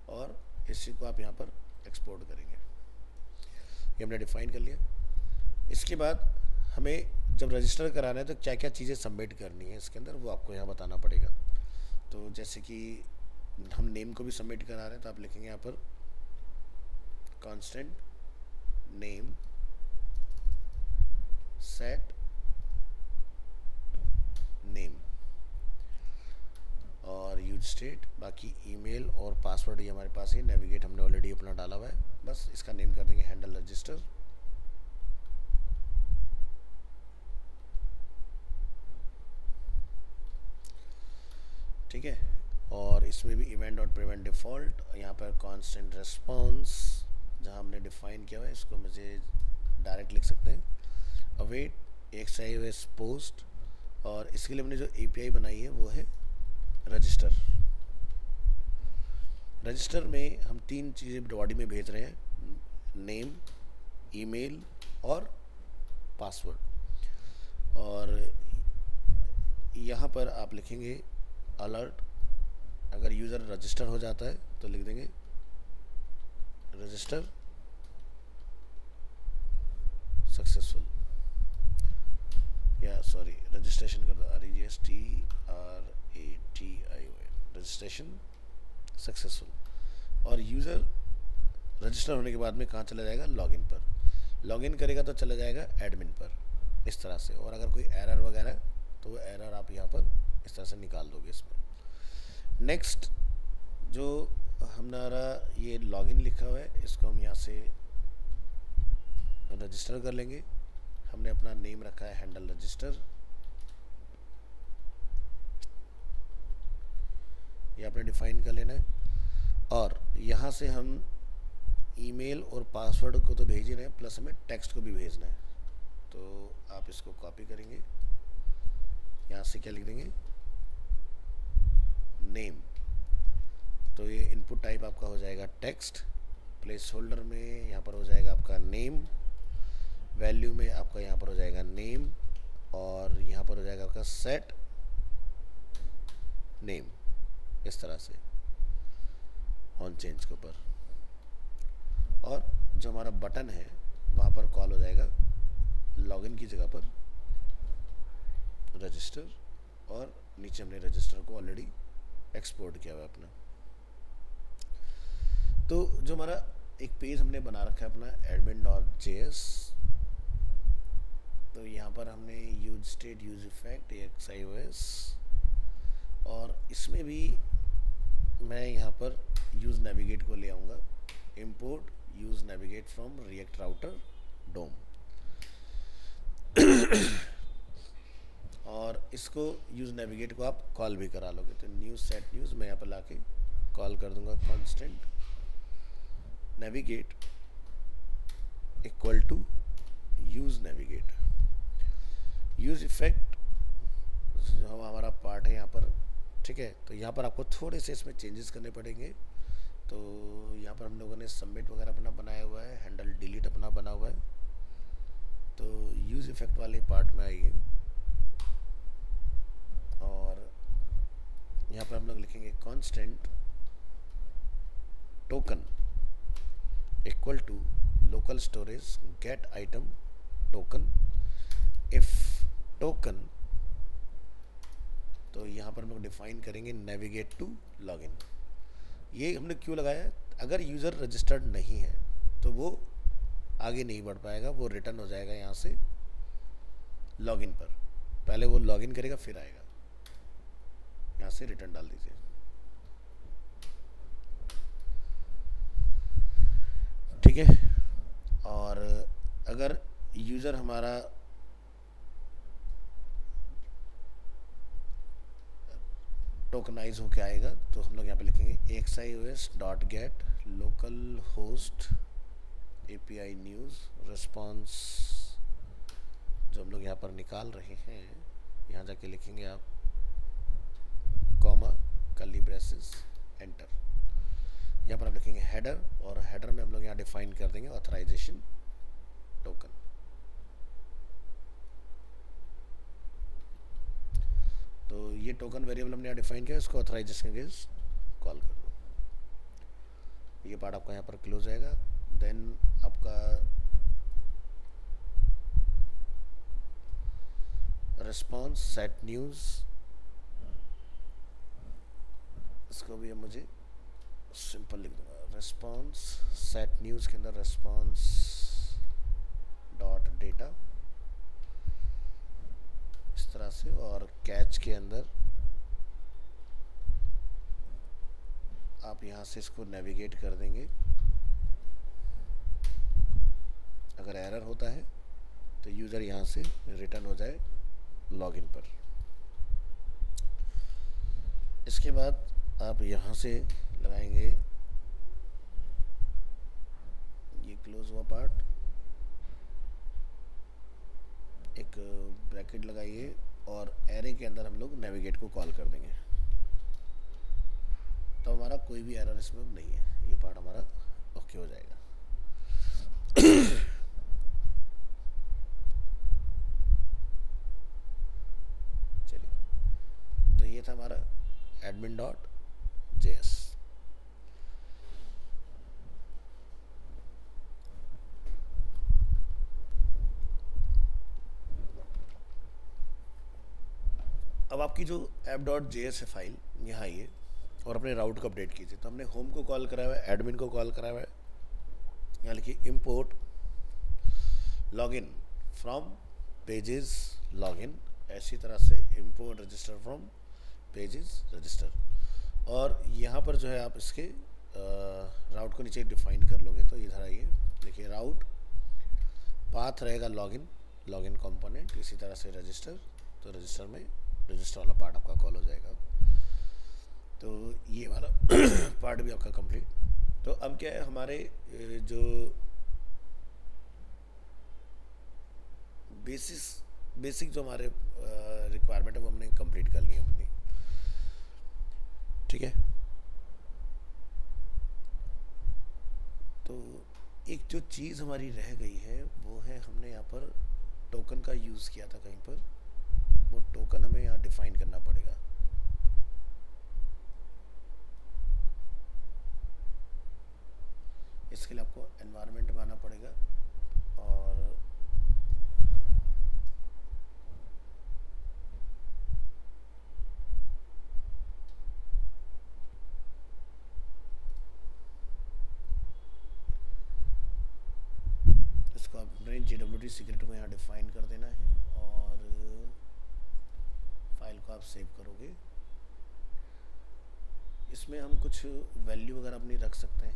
और इसी को आप यहाँ पर एक्सपोर्ट करेंगे। ये हमने डिफाइन कर लिया। इसके बाद हमें जब रजिस्टर कराना है तो क्या क्या चीज़ें सबमिट करनी है इसके अंदर, वो आपको यहाँ बताना पड़ेगा। तो जैसे कि हम नेम को भी सबमिट करा रहे हैं, तो आप लिखेंगे यहाँ पर कांस्टेंट नेम सेट नेम, और यूज स्टेट, बाकी ईमेल और पासवर्ड ये हमारे पास है। नेविगेट हमने ऑलरेडी अपना डाला हुआ है, बस इसका नेम कर देंगे हैंडल रजिस्टर। ठीक है, और इसमें भी इवेंट डॉट प्रिवेंट डिफ़ॉल्ट, यहाँ पर कांस्टेंट रेस्पॉन्स जहाँ हमने डिफाइन किया हुआ है इसको मुझे डायरेक्ट लिख सकते हैं, अवेट एक्स पोस्ट, और इसके लिए हमने जो API बनाई है वो है रजिस्टर। रजिस्टर में हम 3 चीज़ें बॉडी में भेज रहे हैं, नेम, ईमेल और पासवर्ड। और यहाँ पर आप लिखेंगे अलर्ट, अगर यूज़र रजिस्टर हो जाता है तो लिख देंगे रजिस्टर सक्सेसफुल, या सॉरी रजिस्ट्रेशन कर दो, REGISTRATION, रजिस्ट्रेशन सक्सेसफुल। और यूज़र रजिस्टर होने के बाद में कहाँ चला जाएगा, लॉगिन पर। लॉगिन करेगा तो चला जाएगा एडमिन पर, इस तरह से। और अगर कोई एरर वगैरह तो वो एरर आप यहाँ पर इस तरह से निकाल दोगे इसमें। नेक्स्ट जो हमारा ये लॉगिन लिखा हुआ है इसको हम यहाँ से रजिस्टर कर लेंगे। हमने अपना नेम रखा है हैंडल रजिस्टर, ये आपने डिफाइन कर लेना है। और यहाँ से हम ईमेल और पासवर्ड को तो भेज ही रहे हैं, प्लस हमें टेक्स्ट को भी भेजना है। तो आप इसको कॉपी करेंगे, यहाँ से क्या लिख देंगे, नेम। तो ये इनपुट टाइप आपका हो जाएगा टेक्स्ट, प्लेस होल्डर में यहाँ पर हो जाएगा आपका नेम, वैल्यू में आपका यहाँ पर हो जाएगा नेम, और यहाँ पर हो जाएगा आपका सेट नेम, इस तरह से ऑन चेंज के ऊपर। और जो हमारा बटन है वहाँ पर कॉल हो जाएगा लॉगिन की जगह पर रजिस्टर, और नीचे हमने रजिस्टर को ऑलरेडी एक्सपोर्ट किया हुआ है अपना। तो जो हमारा एक पेज हमने बना रखा है अपना admin.js, तो यहाँ पर हमने use state, use effect, XiOS, और इसमें भी मैं यहाँ पर यूज नेविगेट को ले आऊँगा, import use navigate from React router DOM. और इसको यूज नेविगेट को आप कॉल भी करा लोगे। तो न्यूज़ सेट न्यूज़ मैं यहाँ पर लाके कॉल कर दूंगा constant navigate equal to use navigate. Use effect जो हमारा पार्ट है यहाँ पर, ठीक है। तो यहाँ पर आपको थोड़े से इसमें चेंजेस करने पड़ेंगे। तो यहाँ पर हम लोगों ने सबमिट वगैरह अपना बनाया हुआ है, हैंडल डिलीट अपना बना हुआ है। तो यूज़ इफेक्ट वाले पार्ट में आइए और यहाँ पर हम लोग लिखेंगे constant token equal to local storage get item token if token. तो यहाँ पर हम लोग डिफाइन करेंगे नेविगेट टू लॉगिन। ये हमने क्यों लगाया है? अगर यूज़र रजिस्टर्ड नहीं है तो वो आगे नहीं बढ़ पाएगा, वो रिटर्न हो जाएगा यहाँ से लॉगिन पर। पहले वो लॉगिन करेगा फिर आएगा। यहाँ से रिटर्न डाल दीजिए। ठीक है। और अगर यूज़र हमारा टोकनाइज होके आएगा तो हम लोग यहाँ पे लिखेंगे xios.get local host API news response, जो हम लोग यहाँ पर निकाल रहे हैं। यहाँ जाके लिखेंगे आप कॉमा कर्ली ब्रेसेस एंटर। यहाँ पर आप लिखेंगे हेडर और हेडर में हम लोग यहाँ डिफाइन कर देंगे ऑथराइजेशन टोकन। तो ये टोकन वेरिएबल हमने यहाँ डिफाइन किया, इसको ऑथराइजेशन के कॉल कर दो। ये पार्ट आपका यहाँ पर क्लोज आएगा। देन आपका रिस्पॉन्स सेट न्यूज़, इसको भी मुझे सिंपल लिख दूंगा। रिस्पॉन्स सेट न्यूज़ के अंदर रिस्पॉन्स डॉट डेटा इस तरह से, और कैच के अंदर आप यहाँ से इसको नेविगेट कर देंगे। अगर एरर होता है तो यूज़र यहाँ से रिटर्न हो जाए लॉगिन पर। इसके बाद आप यहाँ से लगाएंगे ये क्लोज हुआ पार्ट, एक ब्रैकेट लगाइए और एरे के अंदर हम लोग नेविगेट को कॉल कर देंगे। तो हमारा कोई भी एरर इसमें नहीं है, ये पार्ट हमारा ओके हो जाएगा। चलिए, तो ये था हमारा admin.js। अब आपकी जो app.js है फाइल, यहाँ आइए और अपने राउट को अपडेट कीजिए। तो हमने होम को कॉल करा हुआ है, एडमिन को कॉल करा हुआ है। यहाँ लिखिए import login from pages login, ऐसी तरह से import register from pages register. और यहाँ पर जो है आप इसके राउट को नीचे डिफाइन कर लोगे। तो इधर आइए, देखिए राउट पाथ रहेगा लॉगिन, लॉगिन कंपोनेंट, इसी तरह से रजिस्टर। तो रजिस्टर में रजिस्टर वाला पार्ट आपका कॉल हो जाएगा। तो ये वाला पार्ट भी आपका कंप्लीट। तो अब क्या है, हमारे जो बेसिक जो हमारे रिक्वायरमेंट है वो हमने कंप्लीट कर ली है अपनी। ठीक है। तो एक जो चीज़ हमारी रह गई है वो है, हमने यहाँ पर टोकन का यूज़ किया था कहीं पर, वो टोकन हमें यहाँ डिफाइन करना पड़ेगा। इसके लिए आपको एनवायरनमेंट में आना पड़ेगा और इसको अपने JWT सीक्रेट को यहाँ डिफाइन कर देना है और फाइल को आप सेव करोगे। इसमें हम कुछ वैल्यू वगैरह अपनी रख सकते हैं।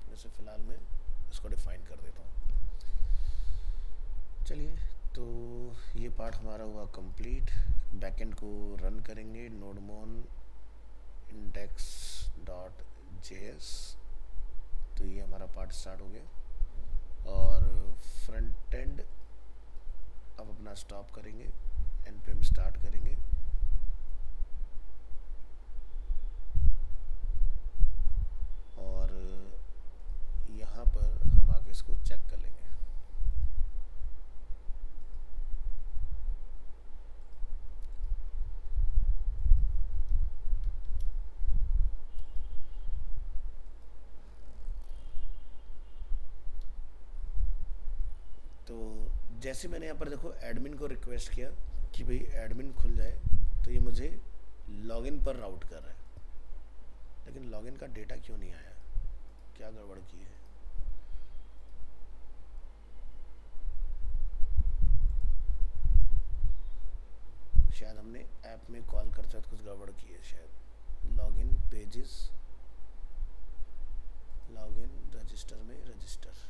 जैसे फिलहाल मैं इसको डिफाइन कर देता हूँ। चलिए, तो ये पार्ट हमारा हुआ कंप्लीट। बैकएंड को रन करेंगे नोडमोन index.js। तो ये हमारा पार्ट स्टार्ट हो गया और फ्रंट एंड अब अपना स्टॉप करेंगे, npm स्टार्ट करेंगे, और यहाँ पर हम आके इसको चेक कर लेंगे। तो जैसे मैंने यहाँ पर देखो एडमिन को रिक्वेस्ट किया कि भाई एडमिन खुल जाए, तो ये मुझे लॉगिन पर राउट कर रहा है, लेकिन लॉगिन का डेटा क्यों नहीं आया, क्या गड़बड़ की है। शायद हमने ऐप में कॉल करते वक्त कुछ गड़बड़ की है शायद। लॉगिन पेजेस, लॉगिन रजिस्टर में रजिस्टर,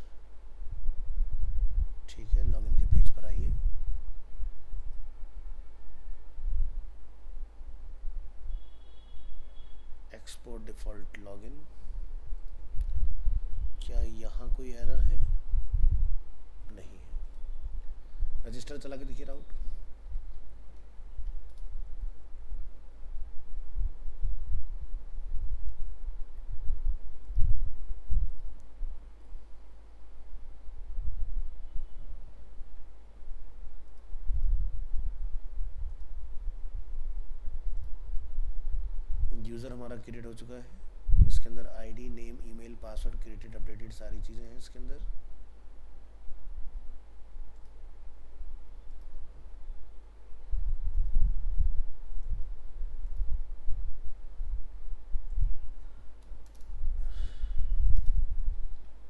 ठीक है, लॉगिन के पेज पर आइए। एक्सपोर्ट डिफॉल्ट लॉगिन, क्या यहाँ कोई एरर है? नहीं है। रजिस्टर चला के देखिए राउट। यूज़र हमारा क्रिएट हो चुका है, इसके अंदर ID, name, email, password created, updated सारी चीज़ें हैं इसके अंदर।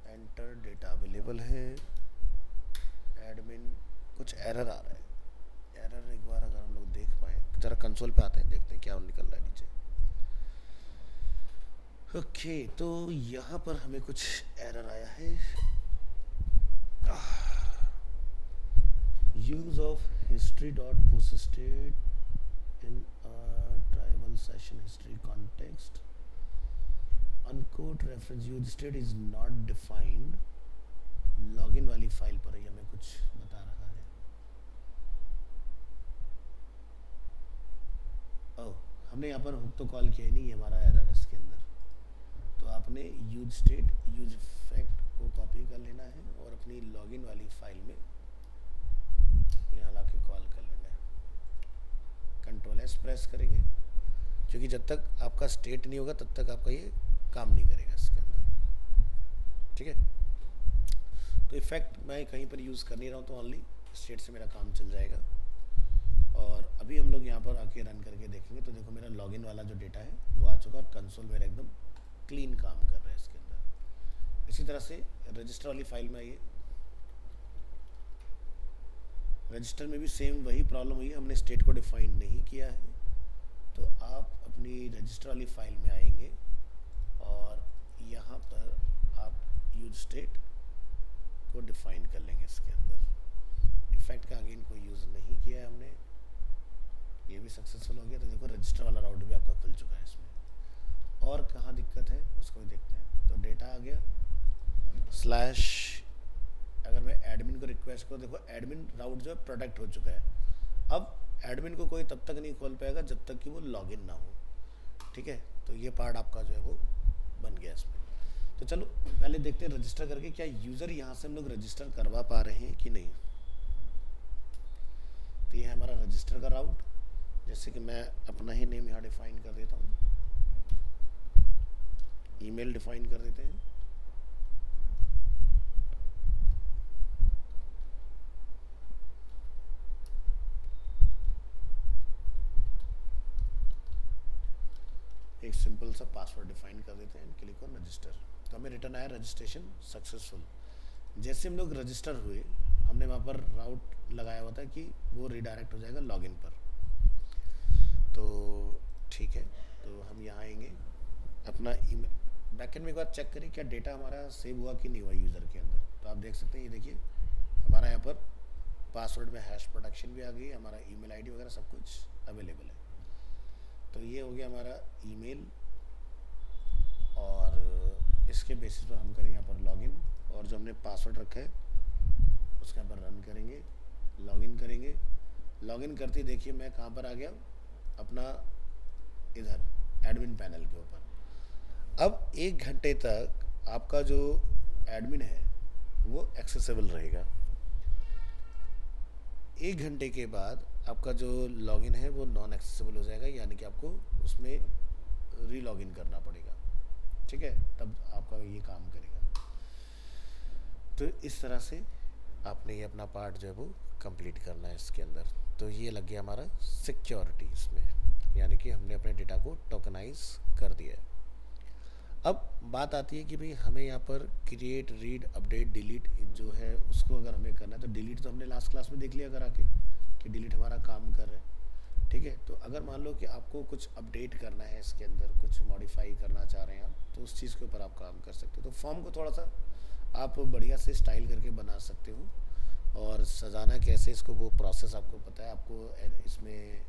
एंटर डेटा अवेलेबल है। एडमिन कुछ एरर आ रहा है, एरर एक बार अगर हम लोग देख पाए, ज़रा कंसोल पे आते हैं, देखते हैं क्या निकल रहा है नीचे। ओके तो यहाँ पर हमें कुछ एरर आया है। Use of history dot posted in tribal session history context, unquote reference use state is not defined. Login वाली फाइल पर ही हमें कुछ बता रहा है। ओह, हमने यहाँ पर हुक तो कॉल किया ही नहीं, हमारा एरर है इसके अंदर। तो आपने यूज स्टेट, यूज फैक्ट को कॉपी कर लेना है और अपनी लॉगिन वाली फाइल में यहाँ ला के कॉल कर लेना है। कंट्रोल एस प्रेस करेंगे, क्योंकि जब तक आपका स्टेट नहीं होगा तब तक आपका ये काम नहीं करेगा इसके अंदर, ठीक है। तो इफेक्ट मैं कहीं पर यूज़ कर नहीं रहा हूँ, तो ओनली स्टेट से मेरा काम चल जाएगा। और अभी हम लोग यहाँ पर आके रन करके देखेंगे, तो देखो मेरा लॉगिन वाला जो डेटा है वो आ चुका और कंसोल मेरा एकदम क्लीन काम कर रहा है इसके अंदर। इसी तरह से रजिस्टर वाली फाइल में आइए। रजिस्टर में भी सेम वही प्रॉब्लम हुई है, हमने स्टेट को डिफाइन नहीं किया है। तो आप अपनी रजिस्टर वाली फाइल में आएंगे और यहाँ पर आप यूज स्टेट को डिफाइन कर लेंगे इसके अंदर। इफेक्ट का अगेन कोई यूज़ नहीं किया है हमने, ये भी सक्सेसफुल हो गया। तो देखो रजिस्टर वाला राउट भी आपका खुल चुका है इसमें। और कहाँ दिक्कत है उसको भी देखते हैं। तो डेटा आ गया स्लैश, अगर मैं एडमिन को रिक्वेस्ट करूँ, देखो एडमिन राउट जो है प्रोटेक्ट हो चुका है। अब एडमिन को कोई तब तक नहीं खोल पाएगा जब तक कि वो लॉगिन ना हो, ठीक है। तो ये पार्ट आपका जो है वो बन गया इसमें। तो चलो पहले देखते हैं रजिस्टर करके क्या यूज़र यहाँ से हम लोग रजिस्टर करवा पा रहे हैं कि नहीं। तो ये है हमारा रजिस्टर का राउट। जैसे कि मैं अपना ही नेम यहाँ डिफाइन कर देता हूँ, ईमेल डिफाइन कर देते हैं, एक सिंपल सा पासवर्ड डिफाइन कर देते हैं, क्लिक ऑन रजिस्टर। तो हमें रिटर्न आया रजिस्ट्रेशन सक्सेसफुल। जैसे हम लोग रजिस्टर हुए, हमने वहाँ पर राउट लगाया हुआ था कि वो रिडायरेक्ट हो जाएगा लॉगिन पर। तो ठीक है, तो हम यहाँ आएंगे, अपना ईमेल बैकएंड में एक बार चेक करें क्या डेटा हमारा सेव हुआ कि नहीं हुआ यूज़र के अंदर। तो आप देख सकते हैं, ये देखिए हमारा यहाँ पर पासवर्ड में हैश प्रोटेक्शन भी आ गई, हमारा ईमेल आईडी वगैरह सब कुछ अवेलेबल है। तो ये हो गया हमारा ईमेल, और इसके बेसिस पर हम करेंगे यहाँ पर लॉगिन, और जो हमने पासवर्ड रखा है उसके यहाँ पर रन करेंगे। लॉगिन करेंगे। लॉगिन करते देखिए मैं कहाँ पर आ गया, अपना इधर एडमिन पैनल के ऊपर। अब 1 घंटे तक आपका जो एडमिन है वो एक्सेसिबल रहेगा। 1 घंटे के बाद आपका जो लॉगिन है वो नॉन एक्सेसिबल हो जाएगा, यानी कि आपको उसमें री लॉगिन करना पड़ेगा, ठीक है, तब आपका ये काम करेगा। तो इस तरह से आपने ये अपना पार्ट जो है वो कंप्लीट करना है इसके अंदर। तो ये लग गया हमारा सिक्योरिटी इसमें, यानी कि हमने अपने डेटा को टोकनाइज कर दिया है। अब बात आती है कि भाई हमें यहाँ पर क्रिएट, रीड, अपडेट, डिलीट जो है उसको अगर हमें करना है तो डिलीट तो हमने लास्ट क्लास में देख लिया करा के कि डिलीट हमारा काम कर रहा है, ठीक है। तो अगर मान लो कि आपको कुछ अपडेट करना है इसके अंदर, कुछ मॉडिफाई करना चाह रहे हैं आप, तो उस चीज़ के ऊपर आप काम कर सकते हो। तो फॉर्म को थोड़ा सा आप बढ़िया से स्टाइल करके बना सकते हो, और सजाना कैसे इसको वो प्रोसेस आपको पता है। आपको इसमें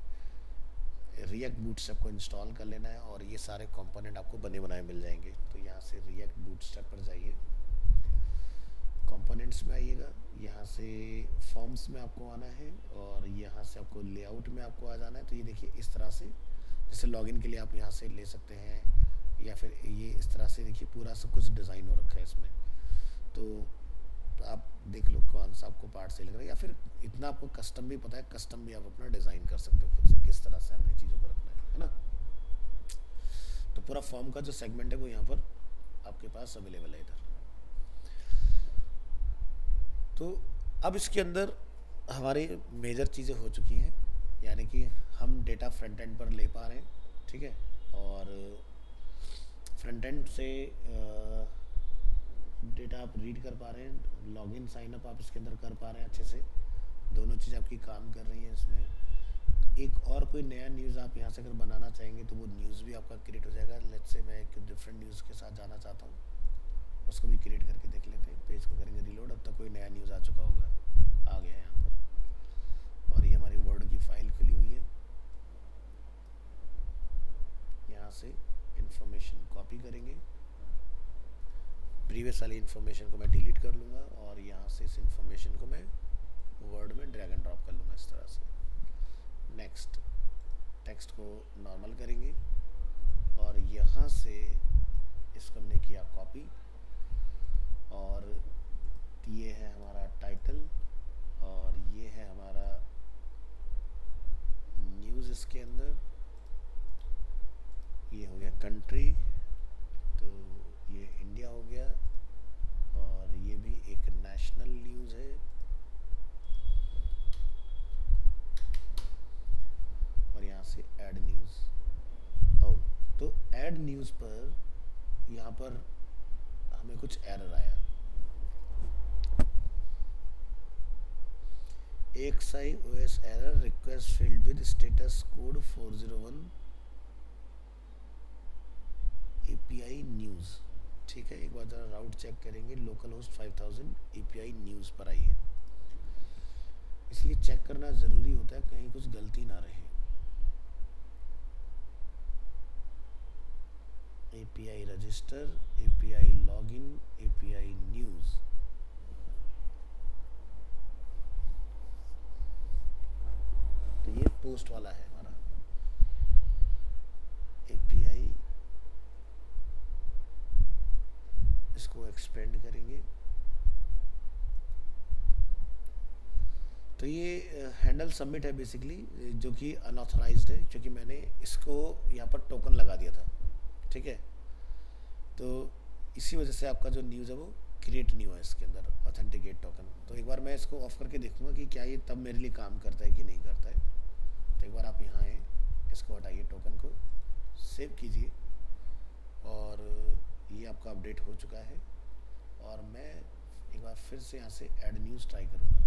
रिएक्ट बूटस्ट्रैप को इंस्टॉल कर लेना है और ये सारे कंपोनेंट आपको बने बनाए मिल जाएंगे। तो यहाँ से रिएक्ट बूटस्ट्रैप पर जाइए, कंपोनेंट्स में आइएगा, यहाँ से फॉर्म्स में आपको आना है और यहाँ से आपको लेआउट में आपको आ जाना है। तो ये देखिए इस तरह से, जैसे लॉगिन के लिए आप यहाँ से ले सकते हैं, या फिर ये इस तरह से देखिए पूरा सब कुछ डिज़ाइन हो रखा है इसमें। तो आप देख लो कौन सा आपको पार्ट सही लग रहा है, या फिर इतना आपको कस्टम भी पता है, कस्टम भी आप अपना डिज़ाइन कर सकते हो खुद से, किस तरह से हमने चीज़ों को रखना है ना। तो पूरा फॉर्म का जो सेगमेंट है वो यहाँ पर आपके पास अवेलेबल है इधर। तो अब इसके अंदर हमारी मेजर चीज़ें हो चुकी हैं, यानी कि हम डेटा फ्रंट एंड पर ले पा रहे हैं, ठीक है, और फ्रंट एंड से डेटा आप रीड कर पा रहे हैं, लॉगिन साइन अप आप इसके अंदर कर पा रहे हैं अच्छे से, दोनों चीज़ आपकी काम कर रही हैं इसमें। एक और कोई नया न्यूज़ आप यहाँ से अगर बनाना चाहेंगे तो वो न्यूज़ भी आपका क्रिएट हो जाएगा। लेट्स से मैं एक डिफरेंट न्यूज़ के साथ जाना चाहता हूँ, उसको भी क्रिएट करके देख लेते हैं। पेज को करेंगे रीलोड, अब तक कोई नया न्यूज़ आ चुका होगा, आ गया यहाँ पर, और ये हमारी वर्ड की फाइल खुली हुई है। यहाँ से इंफॉर्मेशन कॉपी करेंगे, प्रीवियस वाली इन्फॉर्मेशन को मैं डिलीट कर लूँगा और यहाँ से इस इन्फॉर्मेशन को मैं वर्ड में ड्रैग एंड ड्रॉप कर लूँगा इस तरह से। नेक्स्ट, टेक्स्ट को नॉर्मल करेंगे और यहाँ से इसको हमने किया कॉपी, और ये है हमारा टाइटल और ये है हमारा न्यूज़ इसके अंदर। ये हो गया कंट्री, तो ये इंडिया हो गया, और ये भी एक नेशनल न्यूज़ है। और यहाँ से ऐड न्यूज़। ओ, तो ऐड न्यूज़ पर यहाँ पर हमें कुछ एरर आया। AXI OS error, request field with status code 401 API news, ठीक है। एक बार जरा राउट चेक करेंगे, लोकल होस्ट 5000 API न्यूज़ पर आई है, इसलिए चेक करना ज़रूरी होता है कहीं कुछ गलती ना रहे। API register, API login, API news, तो ये पोस्ट वाला है हमारा। API इसको एक्सपेंड करेंगे, तो ये हैंडल सबमिट है बेसिकली, जो कि अनऑथराइज्ड है, क्योंकि मैंने इसको यहाँ पर टोकन लगा दिया था, ठीक है। तो इसी वजह से आपका जो न्यूज़ है वो क्रिएट नहीं हुआ इसके अंदर ऑथेंटिकेट टोकन। तो एक बार मैं इसको ऑफ करके देखूंगा कि क्या ये तब मेरे लिए काम करता है कि नहीं करता है। तो एक बार आप यहाँ आए, इसको हटाइए, टोकन को सेव कीजिए, और ये आपका अपडेट हो चुका है। और मैं एक बार फिर से यहाँ से ऐड न्यूज़ ट्राई करूँगा,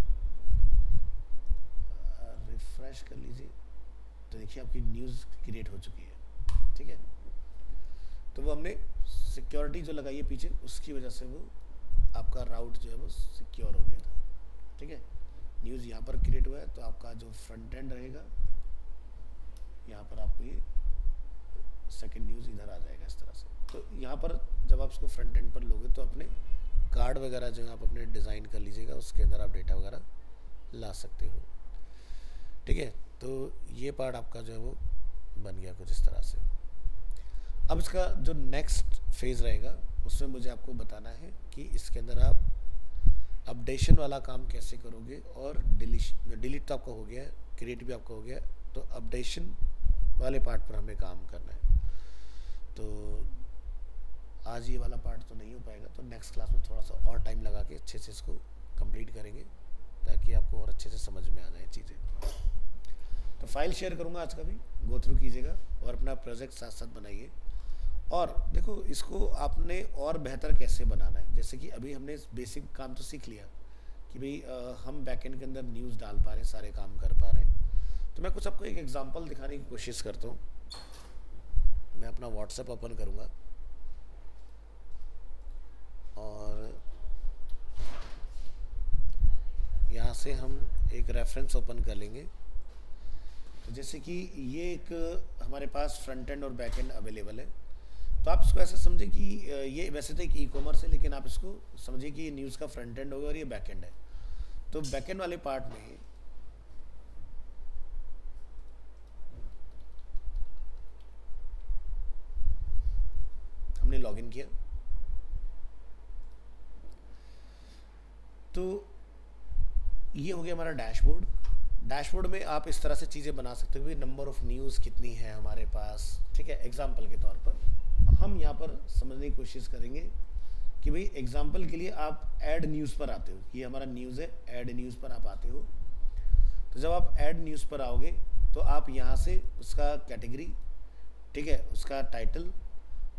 रिफ्रेश कर लीजिए, तो देखिए आपकी न्यूज़ क्रिएट हो चुकी है, ठीक है। तो वो हमने सिक्योरिटी जो लगाई है पीछे, उसकी वजह से वो आपका राउट जो है वो सिक्योर हो गया था, ठीक है। न्यूज़ यहाँ पर क्रिएट हुआ है, तो आपका जो फ्रंट एंड रहेगा यहाँ पर आपको ये सेकंड न्यूज़ इधर आ जाएगा इस तरह से। तो यहाँ पर जब आप इसको फ्रंट एंड पर लोगे तो अपने कार्ड वगैरह जो आप अपने डिज़ाइन कर लीजिएगा, उसके अंदर आप डेटा वगैरह ला सकते हो। ठीक है, तो ये पार्ट आपका जो है वो बन गया कुछ इस तरह से। अब इसका जो नेक्स्ट फेज़ रहेगा उसमें मुझे आपको बताना है कि इसके अंदर आप अपडेशन वाला काम कैसे करोगे, और डिलीट तो आपका हो गया है, क्रिएट भी आपका हो गया है, तो अपडेशन वाले पार्ट पर हमें काम करना है। तो आज ये वाला पार्ट तो नहीं हो पाएगा, तो नेक्स्ट क्लास में थोड़ा सा और टाइम लगा के अच्छे से इसको कंप्लीट करेंगे ताकि आपको और अच्छे से समझ में आ जाए चीज़ें। तो फाइल शेयर करूँगा आज का भी, गो थ्रू कीजिएगा और अपना प्रोजेक्ट साथ साथ बनाइए। और देखो इसको आपने और बेहतर कैसे बनाना है, जैसे कि अभी हमने बेसिक काम तो सीख लिया कि भाई हम बैकएंड के अंदर न्यूज़ डाल पा रहे हैं, सारे काम कर पा रहे हैं। तो मैं कुछ आपको एक एग्जांपल दिखाने की कोशिश करता हूँ। मैं अपना व्हाट्सएप ओपन करूँगा और यहाँ से हम एक रेफरेंस ओपन कर लेंगे। तो जैसे कि ये एक हमारे पास फ्रंट एंड और बैक एंड अवेलेबल है, तो आप इसको ऐसे समझे कि ये वैसे तो एक ई कॉमर्स है, लेकिन आप इसको समझिए कि ये न्यूज़ का फ्रंट एंड होगा और ये बैक एंड है। तो बैक एंड वाले पार्ट में हमने लॉगिन किया, तो ये हो गया हमारा डैशबोर्ड। डैशबोर्ड में आप इस तरह से चीज़ें बना सकते हो, नंबर ऑफ़ न्यूज़ कितनी है हमारे पास। ठीक है, एग्जाम्पल के तौर पर हम यहाँ पर समझने की कोशिश करेंगे कि भाई एग्जाम्पल के लिए आप ऐड न्यूज़ पर आते हो, ये हमारा न्यूज़ है, ऐड न्यूज़ पर आप आते हो। तो जब आप ऐड न्यूज़ पर आओगे तो आप यहाँ से उसका कैटेगरी, ठीक है, उसका टाइटल,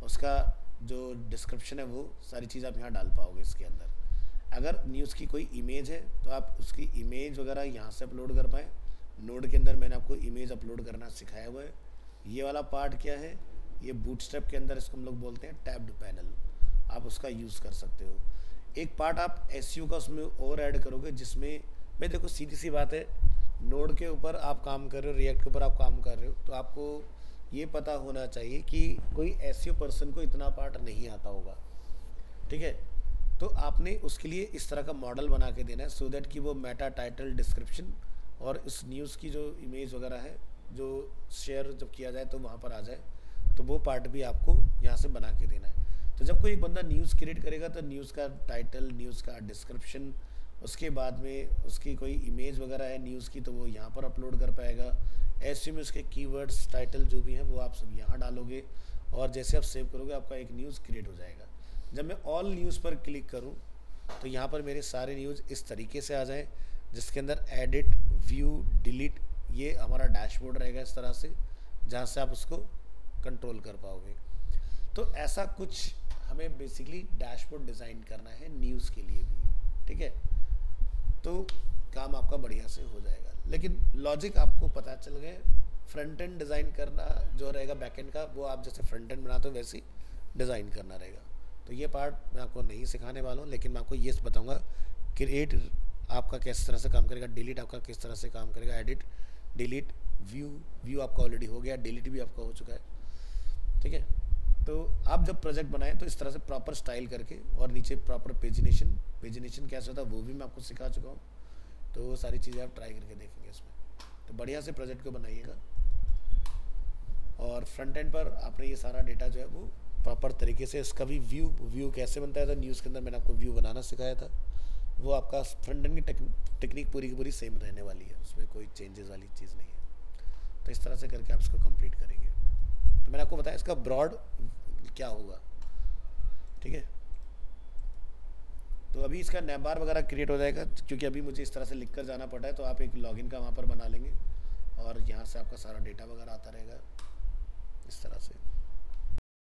उसका जो डिस्क्रिप्शन है, वो सारी चीज़ आप यहाँ डाल पाओगे इसके अंदर। अगर न्यूज़ की कोई इमेज है तो आप उसकी इमेज वगैरह यहाँ से अपलोड कर पाएँ। नोड के अंदर मैंने आपको इमेज अपलोड करना सिखाया हुआ है। ये वाला पार्ट क्या है, ये बूटस्ट्रैप के अंदर इसको हम लोग बोलते हैं टैब्ड पैनल, आप उसका यूज़ कर सकते हो। एक पार्ट आप एसईओ का उसमें और ऐड करोगे, जिसमें भाई देखो सीधी सी बात है, नोड के ऊपर आप काम कर रहे हो, रिएक्ट के ऊपर आप काम कर रहे हो, तो आपको ये पता होना चाहिए कि कोई एसईओ पर्सन को इतना पार्ट नहीं आता होगा। ठीक है, तो आपने उसके लिए इस तरह का मॉडल बना के देना है, सो दैट कि वो मेटा, टाइटल, डिस्क्रिप्शन और इस न्यूज़ की जो इमेज वगैरह है, जो शेयर जब किया जाए तो वहाँ पर आ जाए, तो वो पार्ट भी आपको यहाँ से बना के देना है। तो जब कोई एक बंदा न्यूज़ क्रिएट करेगा तो न्यूज़ का टाइटल, न्यूज़ का डिस्क्रिप्शन, उसके बाद में उसकी कोई इमेज वगैरह है न्यूज़ की, तो वो यहाँ पर अपलोड कर पाएगा। ऐसे में उसके कीवर्ड्स, टाइटल जो भी हैं वो आप सब यहाँ डालोगे, और जैसे आप सेव करोगे आपका एक न्यूज़ क्रिएट हो जाएगा। जब मैं ऑल न्यूज़ पर क्लिक करूं तो यहाँ पर मेरे सारे न्यूज़ इस तरीके से आ जाएं, जिसके अंदर एडिट, व्यू, डिलीट, ये हमारा डैशबोर्ड रहेगा इस तरह से, जहाँ से आप उसको कंट्रोल कर पाओगे। तो ऐसा कुछ हमें बेसिकली डैशबोर्ड डिज़ाइन करना है न्यूज़ के लिए भी। ठीक है, तो काम आपका बढ़िया से हो जाएगा। लेकिन लॉजिक आपको पता चल गए। फ्रंट एंड डिज़ाइन करना जो रहेगा बैक एंड का, वो आप जैसे फ्रंट एंड बनाते हो वैसे ही डिज़ाइन करना रहेगा। तो ये पार्ट मैं आपको नहीं सिखाने वाला हूँ, लेकिन मैं आपको ये बताऊँगा क्रिएट आपका किस तरह से काम करेगा, डिलीट आपका किस तरह से काम करेगा, एडिट, डिलीट, व्यू आपका ऑलरेडी हो गया, डिलीट भी आपका हो चुका है। ठीक है, तो आप जब प्रोजेक्ट बनाएं तो इस तरह से प्रॉपर स्टाइल करके, और नीचे प्रॉपर पेजिनेशन कैसे होता है वो भी मैं आपको सिखा चुका हूँ। तो वो सारी चीज़ें आप ट्राई करके देखेंगे इसमें। तो बढ़िया से प्रोजेक्ट को बनाइएगा, और फ्रंट एंड पर आपने ये सारा डेटा जो है वो प्रॉपर तरीके से, इसका भी व्यू कैसे बनता है, तो न्यूज़ के अंदर मैंने आपको व्यू बनाना सिखाया था, वो आपका फ्रंट एंड की टेक्निक पूरी की पूरी सेम रहने वाली है, उसमें कोई चेंजेस वाली चीज़ नहीं है। तो इस तरह से करके आप इसको कंप्लीट करेंगे। तो मैंने आपको बताया इसका ब्रॉड क्या होगा। ठीक है, तो अभी इसका नैबार वगैरह क्रिएट हो जाएगा, क्योंकि अभी मुझे इस तरह से लिख कर जाना पड़ा है। तो आप एक लॉगिन का वहाँ पर बना लेंगे, और यहाँ से आपका सारा डेटा वगैरह आता रहेगा इस तरह से।